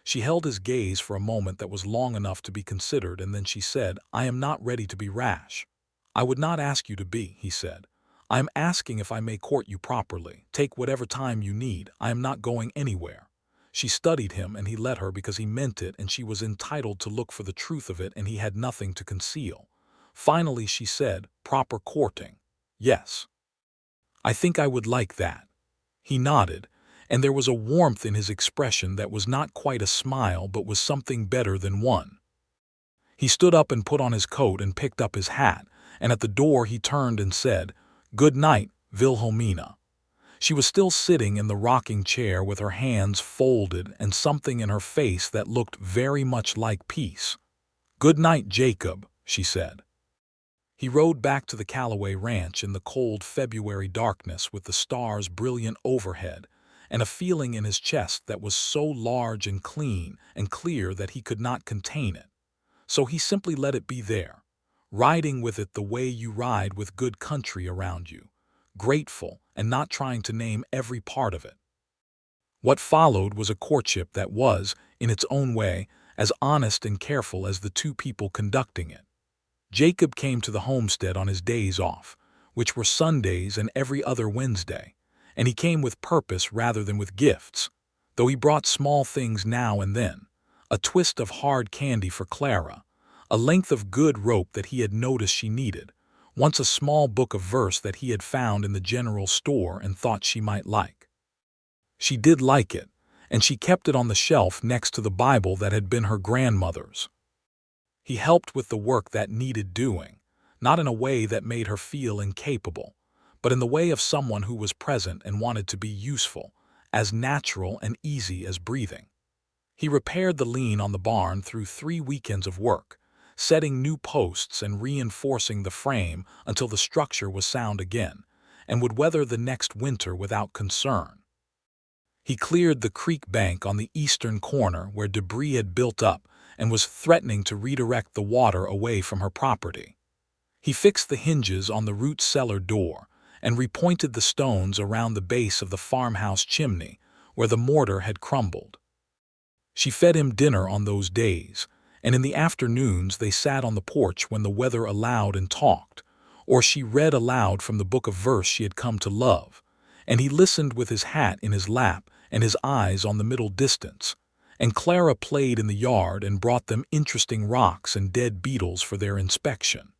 She held his gaze for a moment that was long enough to be considered, and then she said, "I am not ready to be rash." "I would not ask you to be," he said. "I am asking if I may court you properly. Take whatever time you need. I am not going anywhere." She studied him, and he let her because he meant it, and she was entitled to look for the truth of it, and he had nothing to conceal. Finally she said, "Proper courting. Yes. I think I would like that." He nodded, and there was a warmth in his expression that was not quite a smile but was something better than one. He stood up and put on his coat and picked up his hat, and at the door he turned and said, "Good night, Wilhelmina." She was still sitting in the rocking chair with her hands folded and something in her face that looked very much like peace. "Good night, Jacob," she said. He rode back to the Calloway Ranch in the cold February darkness with the stars brilliant overhead, and a feeling in his chest that was so large and clean and clear that he could not contain it. So he simply let it be there, riding with it the way you ride with good country around you, grateful and not trying to name every part of it. What followed was a courtship that was, in its own way, as honest and careful as the two people conducting it. Jacob came to the homestead on his days off, which were Sundays and every other Wednesday, and he came with purpose rather than with gifts, though he brought small things now and then, a twist of hard candy for Clara, a length of good rope that he had noticed she needed, once a small book of verse that he had found in the general store and thought she might like. She did like it, and she kept it on the shelf next to the Bible that had been her grandmother's. He helped with the work that needed doing, not in a way that made her feel incapable, but in the way of someone who was present and wanted to be useful, as natural and easy as breathing. He repaired the lean on the barn through 3 weekends of work, setting new posts and reinforcing the frame until the structure was sound again, and would weather the next winter without concern. He cleared the creek bank on the eastern corner where debris had built up and was threatening to redirect the water away from her property. He fixed the hinges on the root cellar door and repointed the stones around the base of the farmhouse chimney where the mortar had crumbled. She fed him dinner on those days, and in the afternoons they sat on the porch when the weather allowed and talked, or she read aloud from the book of verse she had come to love, and he listened with his hat in his lap and his eyes on the middle distance, and Clara played in the yard and brought them interesting rocks and dead beetles for their inspection.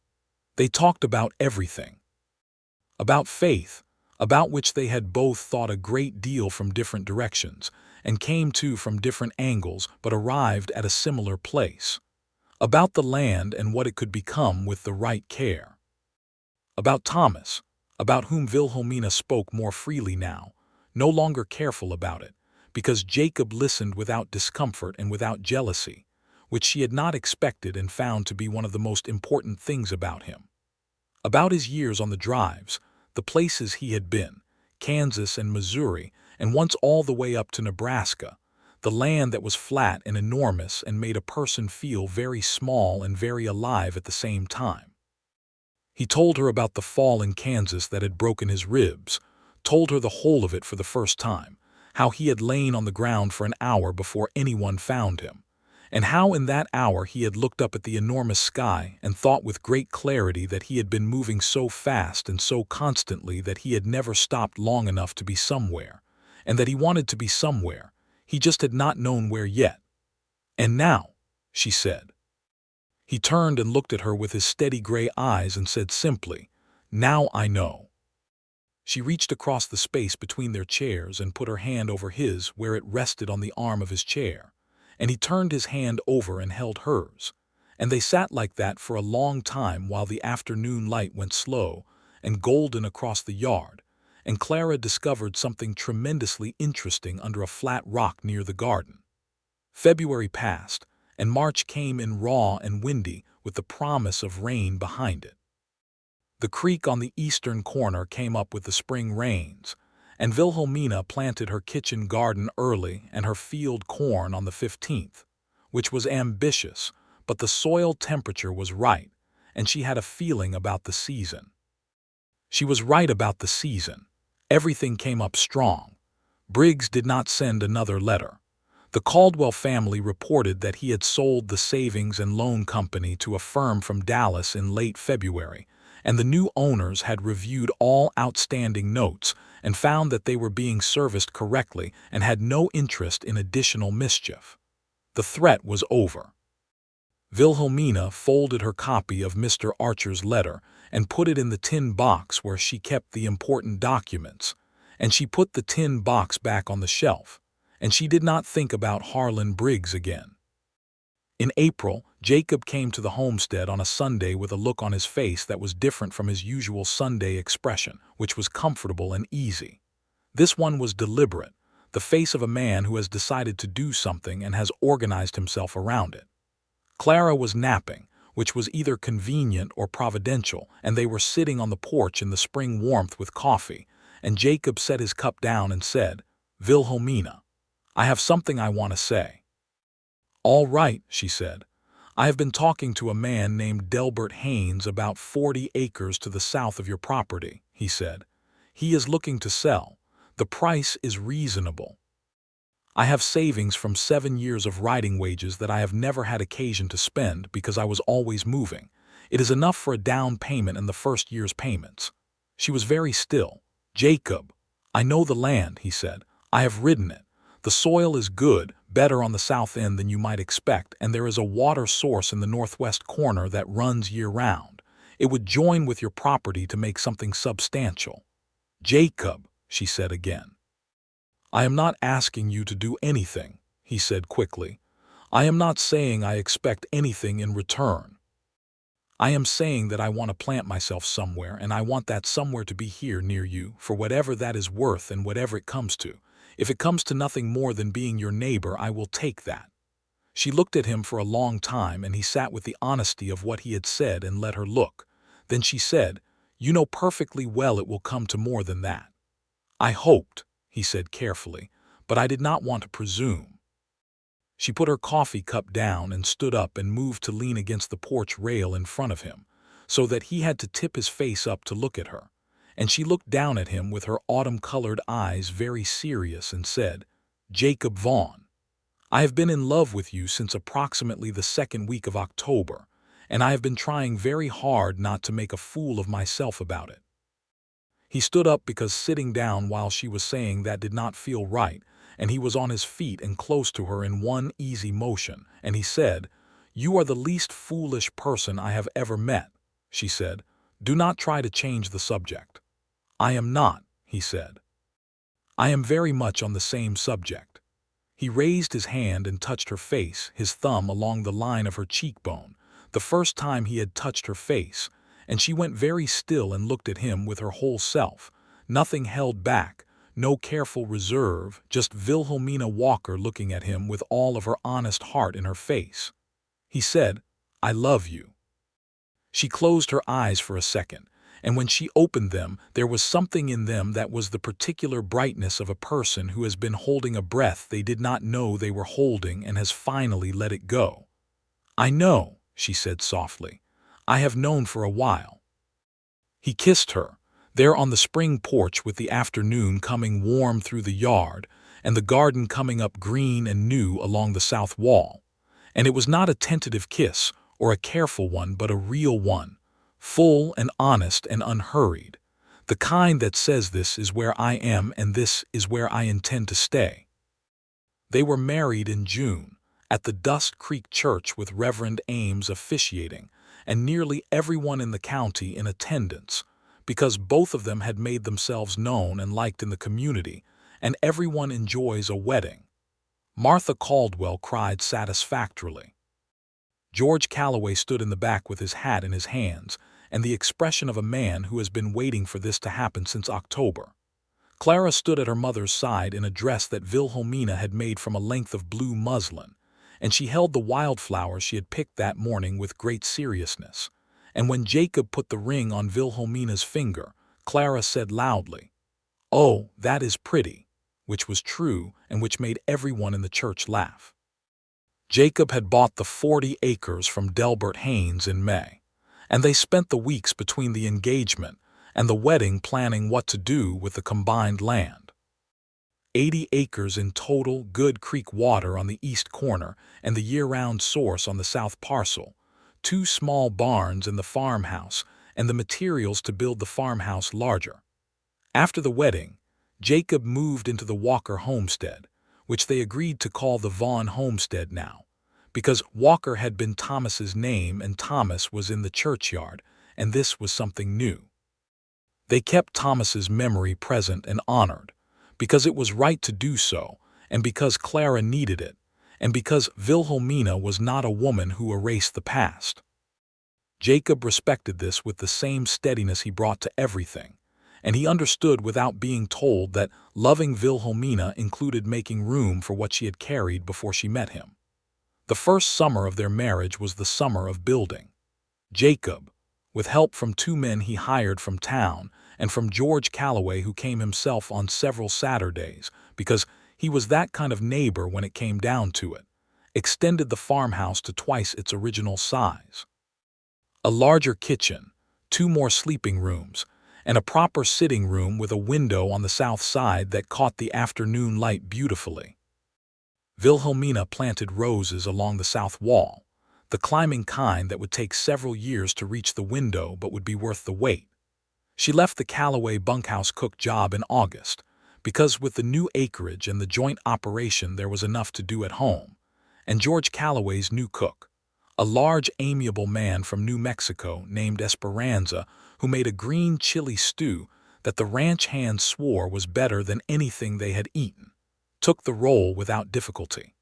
They talked about everything. About faith, about which they had both thought a great deal from different directions, and came to from different angles but arrived at a similar place. About the land and what it could become with the right care. About Thomas, about whom Wilhelmina spoke more freely now, no longer careful about it, because Jacob listened without discomfort and without jealousy, which she had not expected and found to be one of the most important things about him. About his years on the drives, the places he had been, Kansas and Missouri, and once all the way up to Nebraska, the land that was flat and enormous and made a person feel very small and very alive at the same time. He told her about the fall in Kansas that had broken his ribs, told her the whole of it for the first time, how he had lain on the ground for an hour before anyone found him, and how in that hour he had looked up at the enormous sky and thought with great clarity that he had been moving so fast and so constantly that he had never stopped long enough to be somewhere, and that he wanted to be somewhere, he just had not known where yet. "And now," she said. He turned and looked at her with his steady gray eyes and said simply, "Now I know." She reached across the space between their chairs and put her hand over his where it rested on the arm of his chair, and he turned his hand over and held hers, and they sat like that for a long time while the afternoon light went slow and golden across the yard, and Clara discovered something tremendously interesting under a flat rock near the garden. February passed, and March came in raw and windy with the promise of rain behind it. The creek on the eastern corner came up with the spring rains, and Wilhelmina planted her kitchen garden early and her field corn on the 15th, which was ambitious, but the soil temperature was right, and she had a feeling about the season. She was right about the season. Everything came up strong. Briggs did not send another letter. The Caldwell family reported that he had sold the savings and loan company to a firm from Dallas in late February, and the new owners had reviewed all outstanding notes and found that they were being serviced correctly and had no interest in additional mischief. The threat was over. Wilhelmina folded her copy of Mr. Archer's letter and put it in the tin box where she kept the important documents, and she put the tin box back on the shelf, and she did not think about Harlan Briggs again. In April, Jacob came to the homestead on a Sunday with a look on his face that was different from his usual Sunday expression, which was comfortable and easy. This one was deliberate, the face of a man who has decided to do something and has organized himself around it. Clara was napping, which was either convenient or providential, and they were sitting on the porch in the spring warmth with coffee, and Jacob set his cup down and said, "Wilhelmina, I have something I want to say." "All right," she said. "I have been talking to a man named Delbert Haynes about 40 acres to the south of your property," he said. "He is looking to sell. The price is reasonable. I have savings from 7 years of riding wages that I have never had occasion to spend because I was always moving. It is enough for a down payment and the first year's payments." She was very still. "Jacob, I know the land," he said. "I have ridden it. The soil is good, better on the south end than you might expect, and there is a water source in the northwest corner that runs year-round. It would join with your property to make something substantial." "Jacob," she said again. "I am not asking you to do anything," he said quickly. "I am not saying I expect anything in return. I am saying that I want to plant myself somewhere, and I want that somewhere to be here near you, for whatever that is worth and whatever it comes to. If it comes to nothing more than being your neighbor, I will take that." She looked at him for a long time, and he sat with the honesty of what he had said and let her look. Then she said, "You know perfectly well it will come to more than that." "I hoped," he said carefully, "but I did not want to presume." She put her coffee cup down and stood up and moved to lean against the porch rail in front of him, so that he had to tip his face up to look at her. And she looked down at him with her autumn-colored eyes very serious and said, "Jacob Vaughn, I have been in love with you since approximately the 2nd week of October, and I have been trying very hard not to make a fool of myself about it." He stood up because sitting down while she was saying that did not feel right, and he was on his feet and close to her in one easy motion, and he said, "You are the least foolish person I have ever met," she said. "Do not try to change the subject." "I am not," he said. "I am very much on the same subject." He raised his hand and touched her face, his thumb along the line of her cheekbone, the first time he had touched her face, and she went very still and looked at him with her whole self, nothing held back, no careful reserve, just Wilhelmina Walker looking at him with all of her honest heart in her face. He said, "I love you." She closed her eyes for a second, and when she opened them, there was something in them that was the particular brightness of a person who has been holding a breath they did not know they were holding and has finally let it go. "I know," she said softly. "I have known for a while." He kissed her, there on the spring porch with the afternoon coming warm through the yard and the garden coming up green and new along the south wall. And it was not a tentative kiss or a careful one, but a real one, full and honest and unhurried, the kind that says this is where I am and this is where I intend to stay. They were married in June, at the Dust Creek Church with Reverend Ames officiating, and nearly everyone in the county in attendance, because both of them had made themselves known and liked in the community, and everyone enjoys a wedding. Martha Caldwell cried satisfactorily. George Calloway stood in the back with his hat in his hands, and the expression of a man who has been waiting for this to happen since October. Clara stood at her mother's side in a dress that Wilhelmina had made from a length of blue muslin, and she held the wildflowers she had picked that morning with great seriousness. And when Jacob put the ring on Wilhelmina's finger, Clara said loudly, "Oh, that is pretty," which was true and which made everyone in the church laugh. Jacob had bought the 40 acres from Delbert Haynes in May, and they spent the weeks between the engagement and the wedding planning what to do with the combined land. 80 acres in total, good creek water on the east corner and the year-round source on the south parcel, 2 small barns in the farmhouse, and the materials to build the farmhouse larger. After the wedding, Jacob moved into the Walker homestead, which they agreed to call the Vaughn homestead now, because Walker had been Thomas's name and Thomas was in the churchyard, and this was something new. They kept Thomas's memory present and honored, because it was right to do so, and because Clara needed it, and because Wilhelmina was not a woman who erased the past. Jacob respected this with the same steadiness he brought to everything, and he understood without being told that loving Wilhelmina included making room for what she had carried before she met him. The first summer of their marriage was the summer of building. Jacob, with help from 2 men he hired from town and from George Calloway, who came himself on several Saturdays because he was that kind of neighbor when it came down to it, extended the farmhouse to twice its original size. A larger kitchen, 2 more sleeping rooms, and a proper sitting room with a window on the south side that caught the afternoon light beautifully. Wilhelmina planted roses along the south wall, the climbing kind that would take several years to reach the window but would be worth the wait. She left the Calloway bunkhouse cook job in August, because with the new acreage and the joint operation there was enough to do at home, and George Calloway's new cook, a large amiable man from New Mexico named Esperanza, who made a green chili stew that the ranch hands swore was better than anything they had eaten, took the role without difficulty.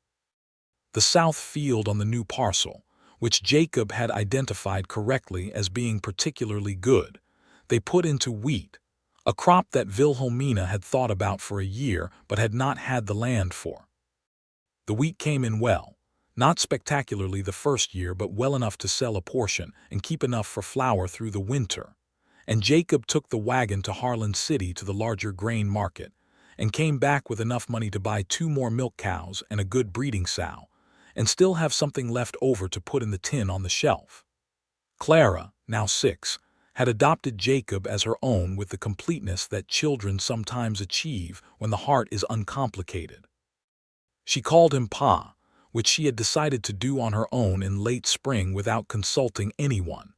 The south field on the new parcel, which Jacob had identified correctly as being particularly good, they put into wheat, a crop that Wilhelmina had thought about for a year but had not had the land for. The wheat came in well, not spectacularly the first year but well enough to sell a portion and keep enough for flour through the winter, and Jacob took the wagon to Harlan City to the larger grain market, and came back with enough money to buy 2 more milk cows and a good breeding sow, and still have something left over to put in the tin on the shelf. Clara, now 6, had adopted Jacob as her own with the completeness that children sometimes achieve when the heart is uncomplicated. She called him Pa, which she had decided to do on her own in late spring without consulting anyone,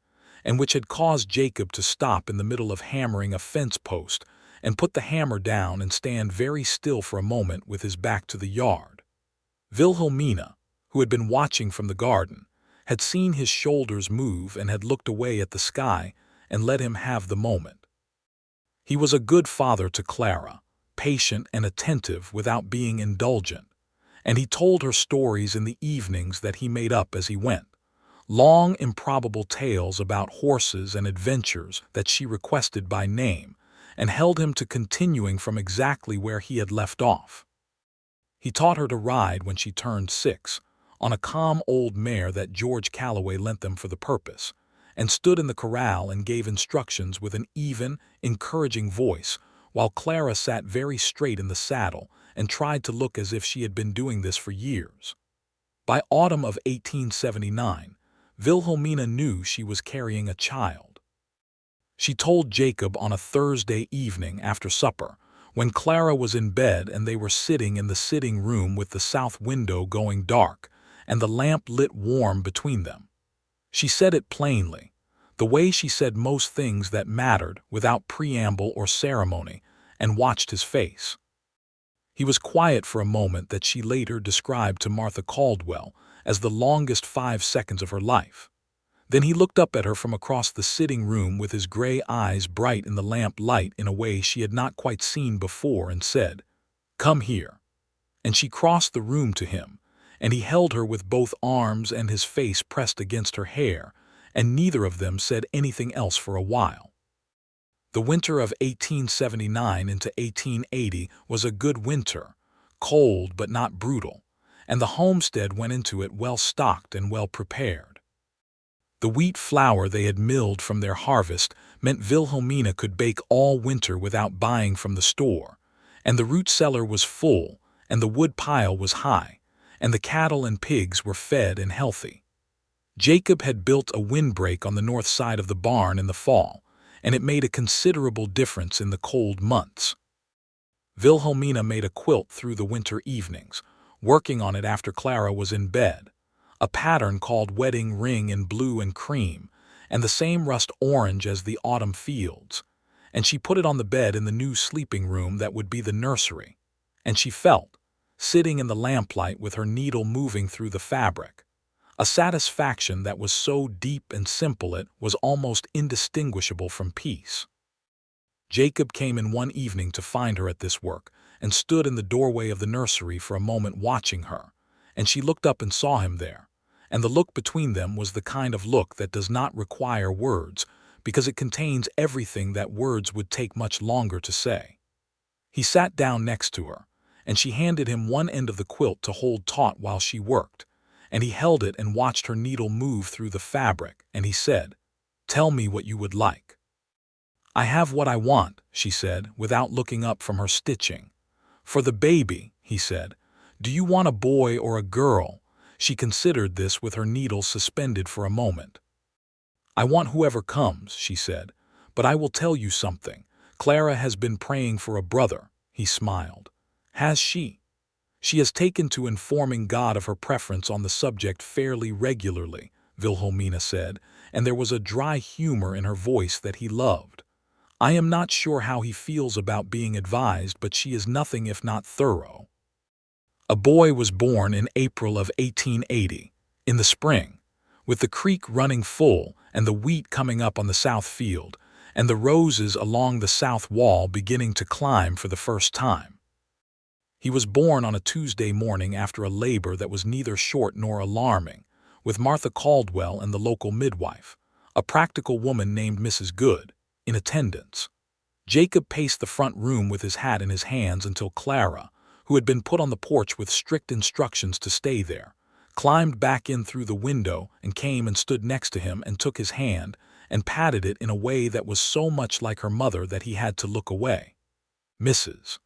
and which had caused Jacob to stop in the middle of hammering a fence post and put the hammer down and stand very still for a moment with his back to the yard. Wilhelmina, who had been watching from the garden, had seen his shoulders move and had looked away at the sky and let him have the moment. He was a good father to Clara, patient and attentive without being indulgent, and he told her stories in the evenings that he made up as he went, long improbable tales about horses and adventures that she requested by name, and held him to continuing from exactly where he had left off. He taught her to ride when she turned 6, on a calm old mare that George Calloway lent them for the purpose, and stood in the corral and gave instructions with an even, encouraging voice, while Clara sat very straight in the saddle and tried to look as if she had been doing this for years. By autumn of 1879, Wilhelmina knew she was carrying a child. She told Jacob on a Thursday evening after supper, when Clara was in bed and they were sitting in the sitting room with the south window going dark and the lamp lit warm between them. She said it plainly, the way she said most things that mattered without preamble or ceremony, and watched his face. He was quiet for a moment that she later described to Martha Caldwell as the longest 5 seconds of her life. Then he looked up at her from across the sitting room with his gray eyes bright in the lamp light in a way she had not quite seen before and said, "Come here." And she crossed the room to him, and he held her with both arms and his face pressed against her hair, and neither of them said anything else for a while. The winter of 1879 into 1880 was a good winter, cold but not brutal, and the homestead went into it well stocked and well prepared. The wheat flour they had milled from their harvest meant Wilhelmina could bake all winter without buying from the store, and the root cellar was full, and the wood pile was high, and the cattle and pigs were fed and healthy. Jacob had built a windbreak on the north side of the barn in the fall, and it made a considerable difference in the cold months. Wilhelmina made a quilt through the winter evenings, working on it after Clara was in bed, a pattern called wedding ring in blue and cream, and the same rust orange as the autumn fields, and she put it on the bed in the new sleeping room that would be the nursery, and she felt, sitting in the lamplight with her needle moving through the fabric, a satisfaction that was so deep and simple it was almost indistinguishable from peace. Jacob came in one evening to find her at this work, and stood in the doorway of the nursery for a moment watching her, and she looked up and saw him there, and the look between them was the kind of look that does not require words, because it contains everything that words would take much longer to say. He sat down next to her, and she handed him one end of the quilt to hold taut while she worked, and he held it and watched her needle move through the fabric, and he said, "Tell me what you would like." "I have what I want," she said, without looking up from her stitching. "For the baby," he said. "Do you want a boy or a girl?" She considered this with her needle suspended for a moment. "I want whoever comes," she said. "But I will tell you something. Clara has been praying for a brother." He smiled. "Has she?" "She has taken to informing God of her preference on the subject fairly regularly," Wilhelmina said, and there was a dry humor in her voice that he loved. "I am not sure how he feels about being advised, but she is nothing if not thorough." A boy was born in April of 1880, in the spring, with the creek running full and the wheat coming up on the south field, and the roses along the south wall beginning to climb for the first time. He was born on a Tuesday morning after a labor that was neither short nor alarming, with Martha Caldwell and the local midwife, a practical woman named Mrs. Good, in attendance. Jacob paced the front room with his hat in his hands until Clara, who had been put on the porch with strict instructions to stay there, climbed back in through the window and came and stood next to him and took his hand and patted it in a way that was so much like her mother that he had to look away. Mrs.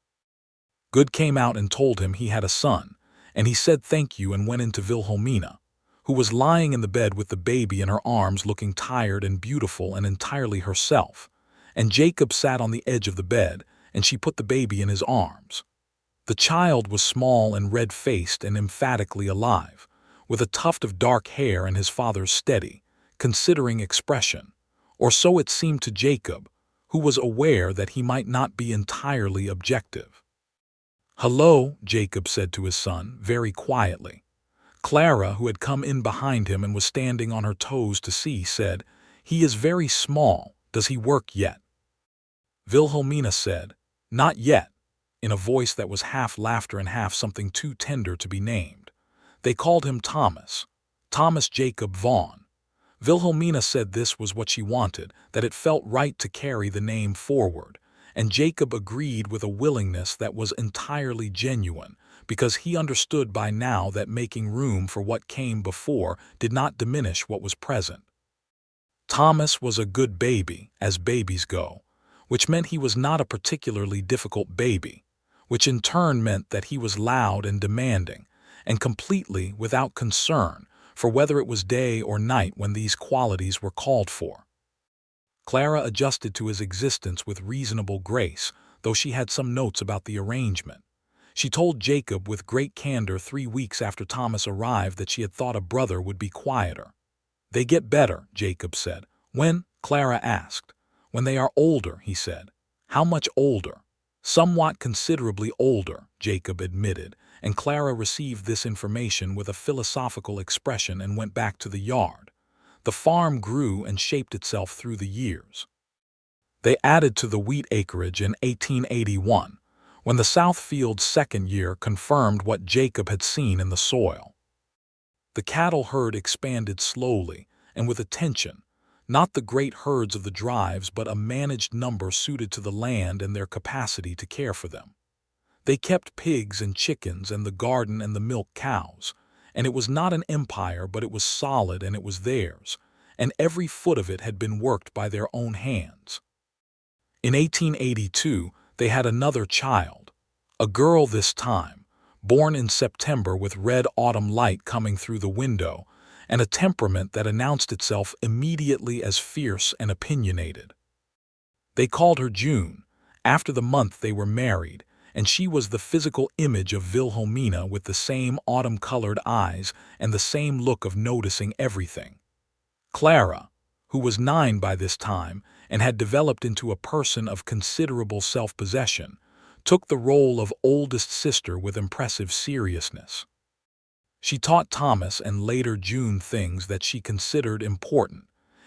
Good came out and told him he had a son, and he said thank you and went into Wilhelmina, who was lying in the bed with the baby in her arms looking tired and beautiful and entirely herself, and Jacob sat on the edge of the bed, and she put the baby in his arms. The child was small and red-faced and emphatically alive, with a tuft of dark hair and his father's steady, considering expression, or so it seemed to Jacob, who was aware that he might not be entirely objective. "Hello," Jacob said to his son, very quietly. Clara, who had come in behind him and was standing on her toes to see, said, "He is very small. Does he work yet?" Wilhelmina said, "Not yet," in a voice that was half laughter and half something too tender to be named. They called him Thomas Jacob Vaughn. Wilhelmina said this was what she wanted, that it felt right to carry the name forward, and Jacob agreed with a willingness that was entirely genuine, because he understood by now that making room for what came before did not diminish what was present. Thomas was a good baby, as babies go, which meant he was not a particularly difficult baby, which in turn meant that he was loud and demanding, and completely without concern for whether it was day or night when these qualities were called for. Clara adjusted to his existence with reasonable grace, though she had some notes about the arrangement. She told Jacob with great candor 3 weeks after Thomas arrived that she had thought a brother would be quieter. "They get better," Jacob said. "When?" Clara asked. "When they are older," he said. "How much older?" "Somewhat considerably older," Jacob admitted, and Clara received this information with a philosophical expression and went back to the yard. The farm grew and shaped itself through the years. They added to the wheat acreage in 1881, when the South Field's second year confirmed what Jacob had seen in the soil. The cattle herd expanded slowly and with attention, not the great herds of the drives but a managed number suited to the land and their capacity to care for them. They kept pigs and chickens and the garden and the milk cows, and it was not an empire but it was solid and it was theirs, and every foot of it had been worked by their own hands. In 1882, they had another child, a girl this time, born in September with red autumn light coming through the window, and a temperament that announced itself immediately as fierce and opinionated. They called her June, after the month they were married, and she was the physical image of Wilhelmina with the same autumn-colored eyes and the same look of noticing everything. Clara, who was 9 by this time and had developed into a person of considerable self-possession, took the role of oldest sister with impressive seriousness. She taught Thomas and later June things that she considered important,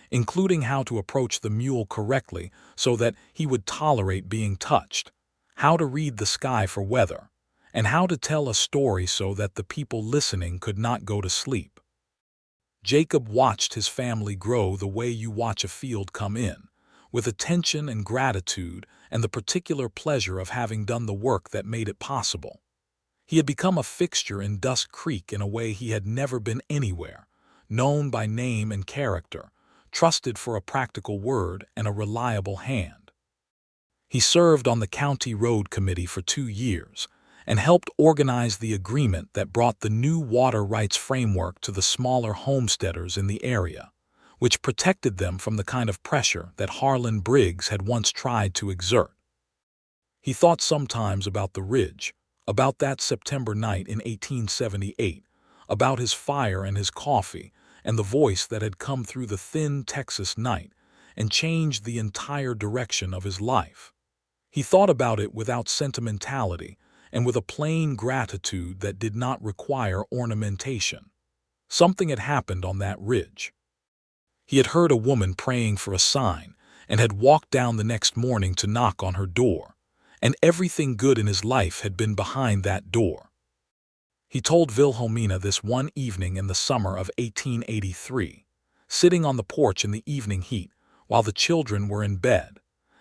including how to approach the mule correctly so that he would tolerate being touched, how to read the sky for weather, and how to tell a story so that the people listening could not go to sleep. Jacob watched his family grow the way you watch a field come in, with attention and gratitude and the particular pleasure of having done the work that made it possible. He had become a fixture in Dusk Creek in a way he had never been anywhere, known by name and character, trusted for a practical word and a reliable hand. He served on the County Road Committee for 2 years and helped organize the agreement that brought the new water rights framework to the smaller homesteaders in the area, which protected them from the kind of pressure that Harlan Briggs had once tried to exert. He thought sometimes about the ridge, about that September night in 1878, about his fire and his coffee, and the voice that had come through the thin Texas night and changed the entire direction of his life. He thought about it without sentimentality and with a plain gratitude that did not require ornamentation. Something had happened on that ridge. He had heard a woman praying for a sign and had walked down the next morning to knock on her door, and everything good in his life had been behind that door. He told Wilhelmina this one evening in the summer of 1883, sitting on the porch in the evening heat while the children were in bed,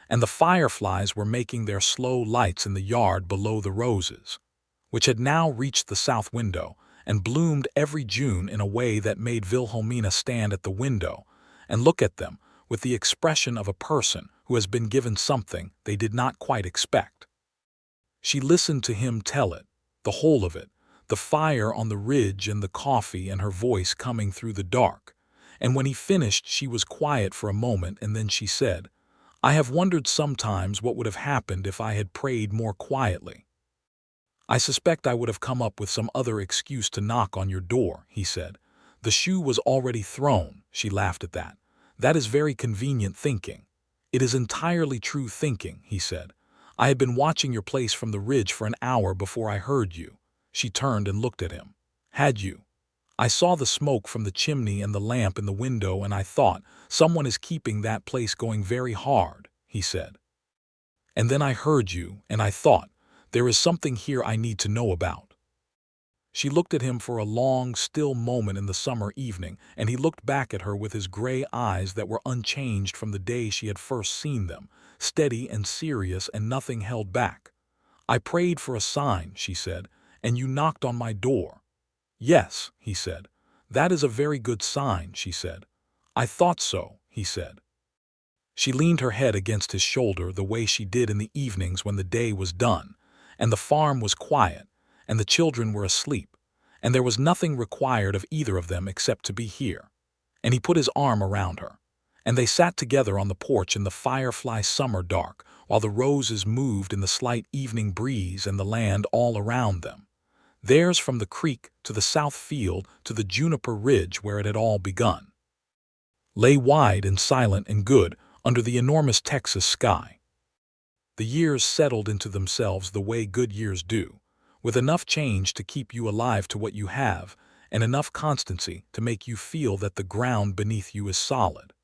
and the fireflies were making their slow lights in the yard below the roses, which had now reached the south window and bloomed every June in a way that made Wilhelmina stand at the window and look at them with the expression of a person who has been given something they did not quite expect. She listened to him tell it, the whole of it, the fire on the ridge and the coffee and her voice coming through the dark, and when he finished she was quiet for a moment and then she said, "I have wondered sometimes what would have happened if I had prayed more quietly. I suspect I would have come up with some other excuse to knock on your door," he said. "The shoe was already thrown," she laughed at that. "That is very convenient thinking." "It is entirely true thinking," he said. "I had been watching your place from the ridge for an hour before I heard you." She turned and looked at him. "Had you?" "I saw the smoke from the chimney and the lamp in the window and I thought, someone is keeping that place going very hard," he said. "And then I heard you and I thought, there is something here I need to know about." She looked at him for a long, still moment in the summer evening, and he looked back at her with his gray eyes that were unchanged from the day she had first seen them, steady and serious and nothing held back. "I prayed for a sign," she said, "and you knocked on my door." "Yes," he said. "That is a very good sign," she said. "I thought so," he said. She leaned her head against his shoulder the way she did in the evenings when the day was done, and the farm was quiet, and the children were asleep, and there was nothing required of either of them except to be here. And he put his arm around her, and they sat together on the porch in the firefly summer dark, while the roses moved in the slight evening breeze and the land all around them, theirs from the creek to the south field to the juniper ridge where it had all begun, lay wide and silent and good under the enormous Texas sky. The years settled into themselves the way good years do, with enough change to keep you alive to what you have and enough constancy to make you feel that the ground beneath you is solid.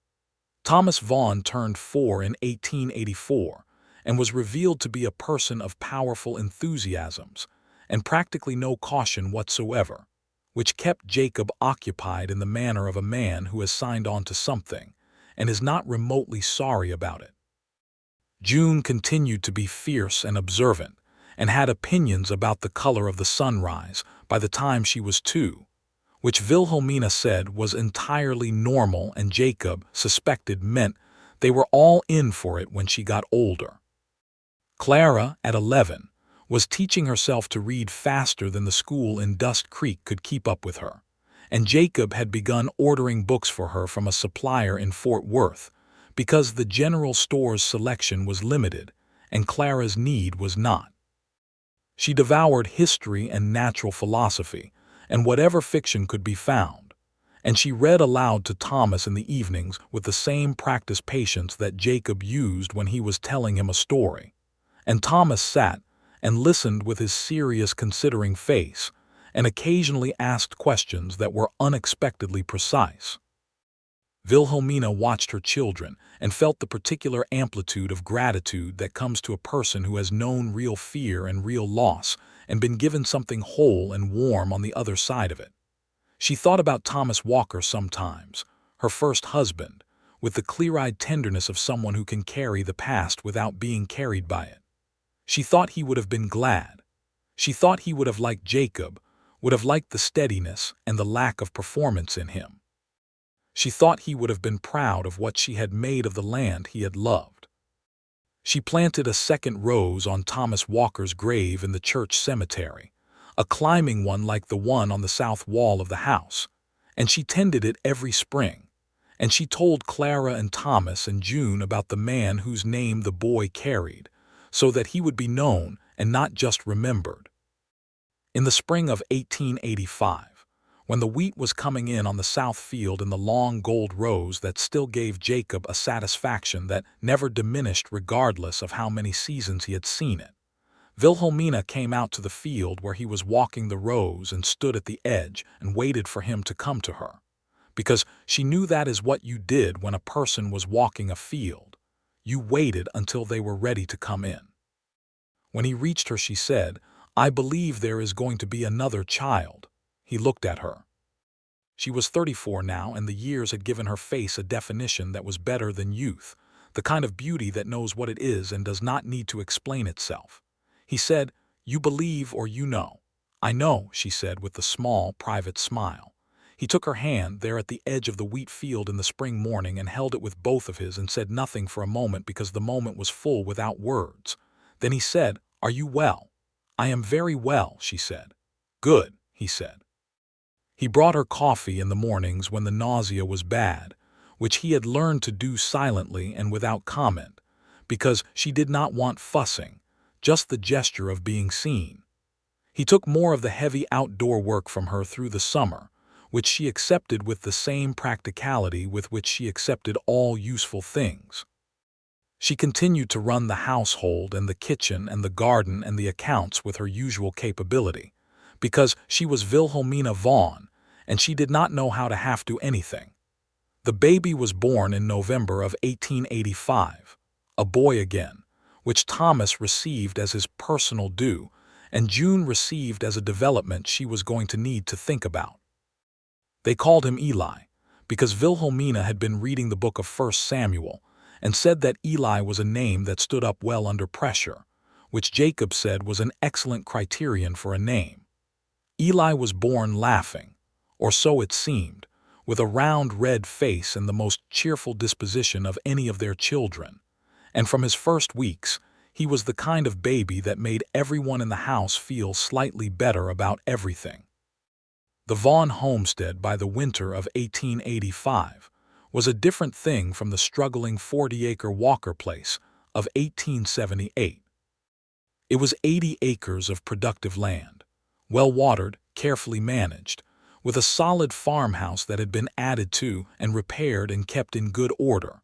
Thomas Vaughn turned 4 in 1884 and was revealed to be a person of powerful enthusiasms and practically no caution whatsoever, which kept Jacob occupied in the manner of a man who has signed on to something and is not remotely sorry about it. June continued to be fierce and observant, and had opinions about the color of the sunrise by the time she was 2, which Wilhelmina said was entirely normal and Jacob suspected meant they were all in for it when she got older. Clara, at 11, was teaching herself to read faster than the school in Dust Creek could keep up with her, and Jacob had begun ordering books for her from a supplier in Fort Worth because the general store's selection was limited and Clara's need was not. She devoured history and natural philosophy and whatever fiction could be found, and she read aloud to Thomas in the evenings with the same practiced patience that Jacob used when he was telling him a story. And Thomas sat and listened with his serious, considering face, and occasionally asked questions that were unexpectedly precise. Wilhelmina watched her children and felt the particular amplitude of gratitude that comes to a person who has known real fear and real loss and been given something whole and warm on the other side of it. She thought about Thomas Walker sometimes, her first husband, with the clear-eyed tenderness of someone who can carry the past without being carried by it. She thought he would have been glad. She thought he would have liked Jacob, would have liked the steadiness and the lack of performance in him. She thought he would have been proud of what she had made of the land he had loved. She planted a second rose on Thomas Walker's grave in the church cemetery, a climbing one like the one on the south wall of the house, and she tended it every spring. And she told Clara and Thomas and June about the man whose name the boy carried, so that he would be known and not just remembered. In the spring of 1885, when the wheat was coming in on the south field in the long gold rows that still gave Jacob a satisfaction that never diminished regardless of how many seasons he had seen it, Wilhelmina came out to the field where he was walking the rows and stood at the edge and waited for him to come to her, because she knew that is what you did when a person was walking a field. You waited until they were ready to come in. When he reached her, she said, "I believe there is going to be another child." He looked at her. She was 34 now, and the years had given her face a definition that was better than youth, the kind of beauty that knows what it is and does not need to explain itself. He said, "You believe or you know." "I know," she said with a small, private smile. He took her hand there at the edge of the wheat field in the spring morning and held it with both of his and said nothing for a moment because the moment was full without words. Then he said, "Are you well?" "I am very well," she said. "Good," he said. He brought her coffee in the mornings when the nausea was bad, which he had learned to do silently and without comment, because she did not want fussing, just the gesture of being seen. He took more of the heavy outdoor work from her through the summer, which she accepted with the same practicality with which she accepted all useful things. She continued to run the household and the kitchen and the garden and the accounts with her usual capability, because she was Wilhelmina Vaughn, and she did not know how to have to anything. The baby was born in November of 1885, a boy again, which Thomas received as his personal due, and June received as a development she was going to need to think about. They called him Eli, because Wilhelmina had been reading the book of 1 Samuel, and said that Eli was a name that stood up well under pressure, which Jacob said was an excellent criterion for a name. Eli was born laughing, or so it seemed, with a round red face and the most cheerful disposition of any of their children, and from his first weeks, he was the kind of baby that made everyone in the house feel slightly better about everything. The Vaughn homestead by the winter of 1885 was a different thing from the struggling 40-acre Walker place of 1878. It was 80 acres of productive land, well-watered, carefully managed, with a solid farmhouse that had been added to and repaired and kept in good order,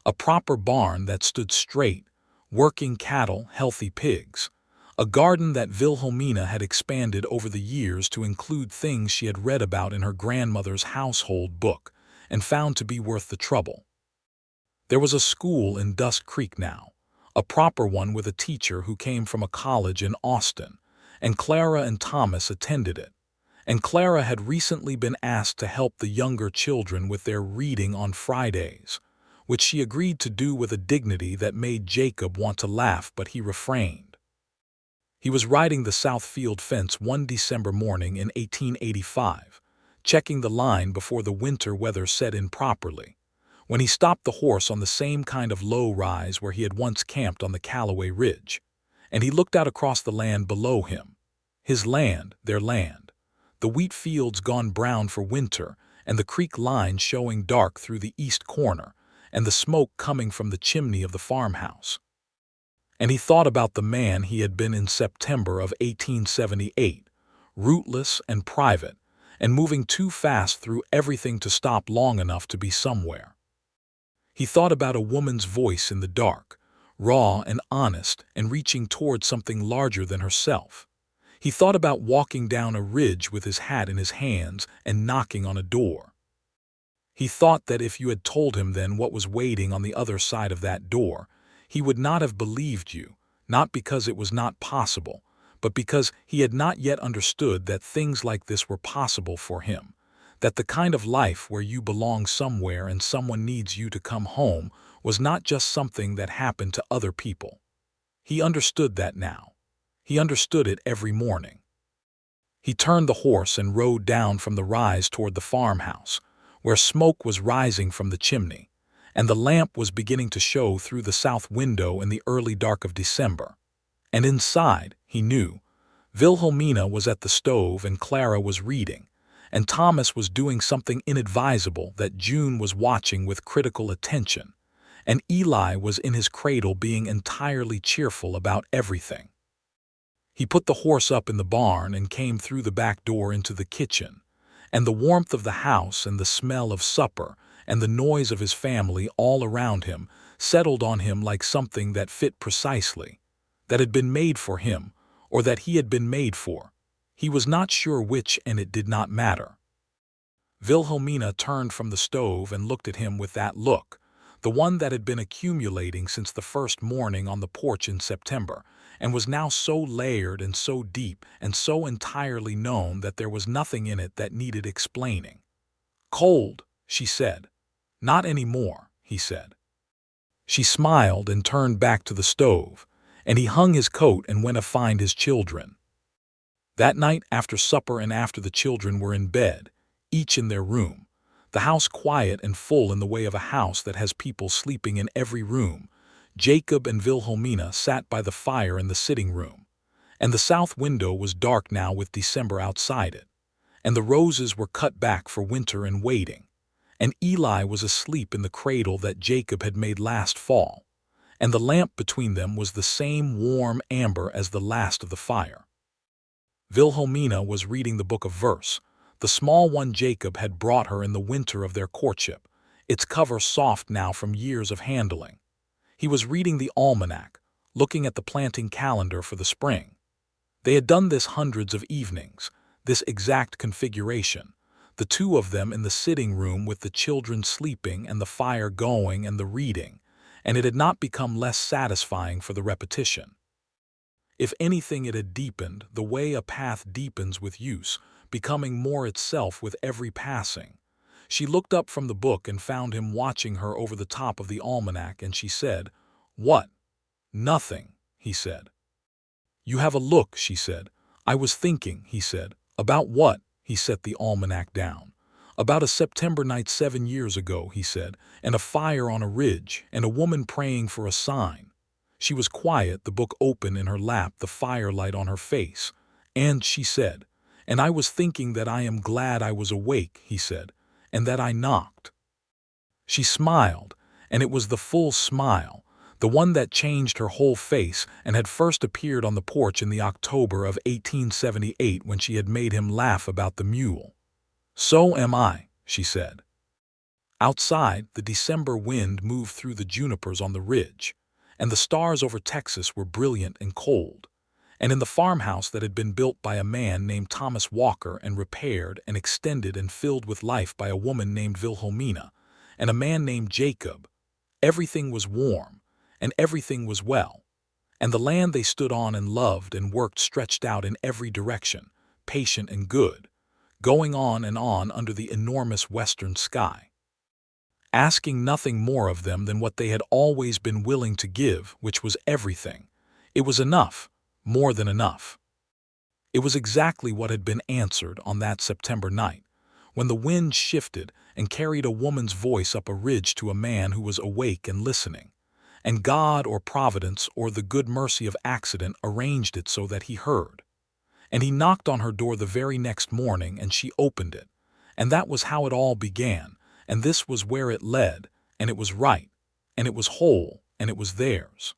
a proper barn that stood straight, working cattle, healthy pigs, a garden that Wilhelmina had expanded over the years to include things she had read about in her grandmother's household book and found to be worth the trouble. There was a school in Dust Creek now, a proper one with a teacher who came from a college in Austin, and Clara and Thomas attended it. And Clara had recently been asked to help the younger children with their reading on Fridays, which she agreed to do with a dignity that made Jacob want to laugh, but he refrained. He was riding the south field fence one December morning in 1885, checking the line before the winter weather set in properly, when he stopped the horse on the same kind of low rise where he had once camped on the Callaway Ridge, and he looked out across the land below him. His land, their land. The wheat fields gone brown for winter, and the creek line showing dark through the east corner, and the smoke coming from the chimney of the farmhouse. And he thought about the man he had been in September of 1878, rootless and private, and moving too fast through everything to stop long enough to be somewhere. He thought about a woman's voice in the dark, raw and honest and reaching toward something larger than herself. He thought about walking down a ridge with his hat in his hands and knocking on a door. He thought that if you had told him then what was waiting on the other side of that door, he would not have believed you, not because it was not possible, but because he had not yet understood that things like this were possible for him, that the kind of life where you belong somewhere and someone needs you to come home was not just something that happened to other people. He understood that now. He understood it every morning. He turned the horse and rode down from the rise toward the farmhouse, where smoke was rising from the chimney, and the lamp was beginning to show through the south window in the early dark of December. And inside, he knew, Wilhelmina was at the stove and Clara was reading, and Thomas was doing something inadvisable that June was watching with critical attention, and Eli was in his cradle being entirely cheerful about everything. He put the horse up in the barn and came through the back door into the kitchen, and the warmth of the house and the smell of supper and the noise of his family all around him settled on him like something that fit precisely, that had been made for him, or that he had been made for. He was not sure which, and it did not matter. Wilhelmina turned from the stove and looked at him with that look, the one that had been accumulating since the first morning on the porch in September, and was now so layered and so deep and so entirely known that there was nothing in it that needed explaining. "Cold," she said. "Not any more," he said. She smiled and turned back to the stove, and he hung his coat and went to find his children. That night after supper and after the children were in bed, each in their room, the house quiet and full in the way of a house that has people sleeping in every room, Jacob and Wilhelmina sat by the fire in the sitting room, and the south window was dark now with December outside it, and the roses were cut back for winter and waiting, and Eli was asleep in the cradle that Jacob had made last fall, and the lamp between them was the same warm amber as the last of the fire. Wilhelmina was reading the book of verse, the small one Jacob had brought her in the winter of their courtship, its cover soft now from years of handling. He was reading the almanac, looking at the planting calendar for the spring. They had done this hundreds of evenings, this exact configuration, the two of them in the sitting room with the children sleeping and the fire going and the reading, and it had not become less satisfying for the repetition. If anything, it had deepened, the way a path deepens with use, becoming more itself with every passing. She looked up from the book and found him watching her over the top of the almanac, and she said, "What?" "Nothing," he said. "You have a look," she said. "I was thinking," he said. "About what?" He set the almanac down. "About a September night 7 years ago," he said, "and a fire on a ridge, and a woman praying for a sign." She was quiet, the book open in her lap, the firelight on her face. "And," she said, "and I was thinking that I am glad I was awake," he said, "and that I knocked." She smiled, and it was the full smile, the one that changed her whole face and had first appeared on the porch in the October of 1878 when she had made him laugh about the mule. "So am I," she said. Outside, the December wind moved through the junipers on the ridge, and the stars over Texas were brilliant and cold. And in the farmhouse that had been built by a man named Thomas Walker and repaired and extended and filled with life by a woman named Wilhelmina and a man named Jacob, everything was warm and everything was well, and the land they stood on and loved and worked stretched out in every direction, patient and good, going on and on under the enormous western sky, asking nothing more of them than what they had always been willing to give, which was everything. It was enough. More than enough. It was exactly what had been answered on that September night, when the wind shifted and carried a woman's voice up a ridge to a man who was awake and listening. And God or Providence or the good mercy of accident arranged it so that he heard. And he knocked on her door the very next morning, and she opened it. And that was how it all began, and this was where it led, and it was right, and it was whole, and it was theirs.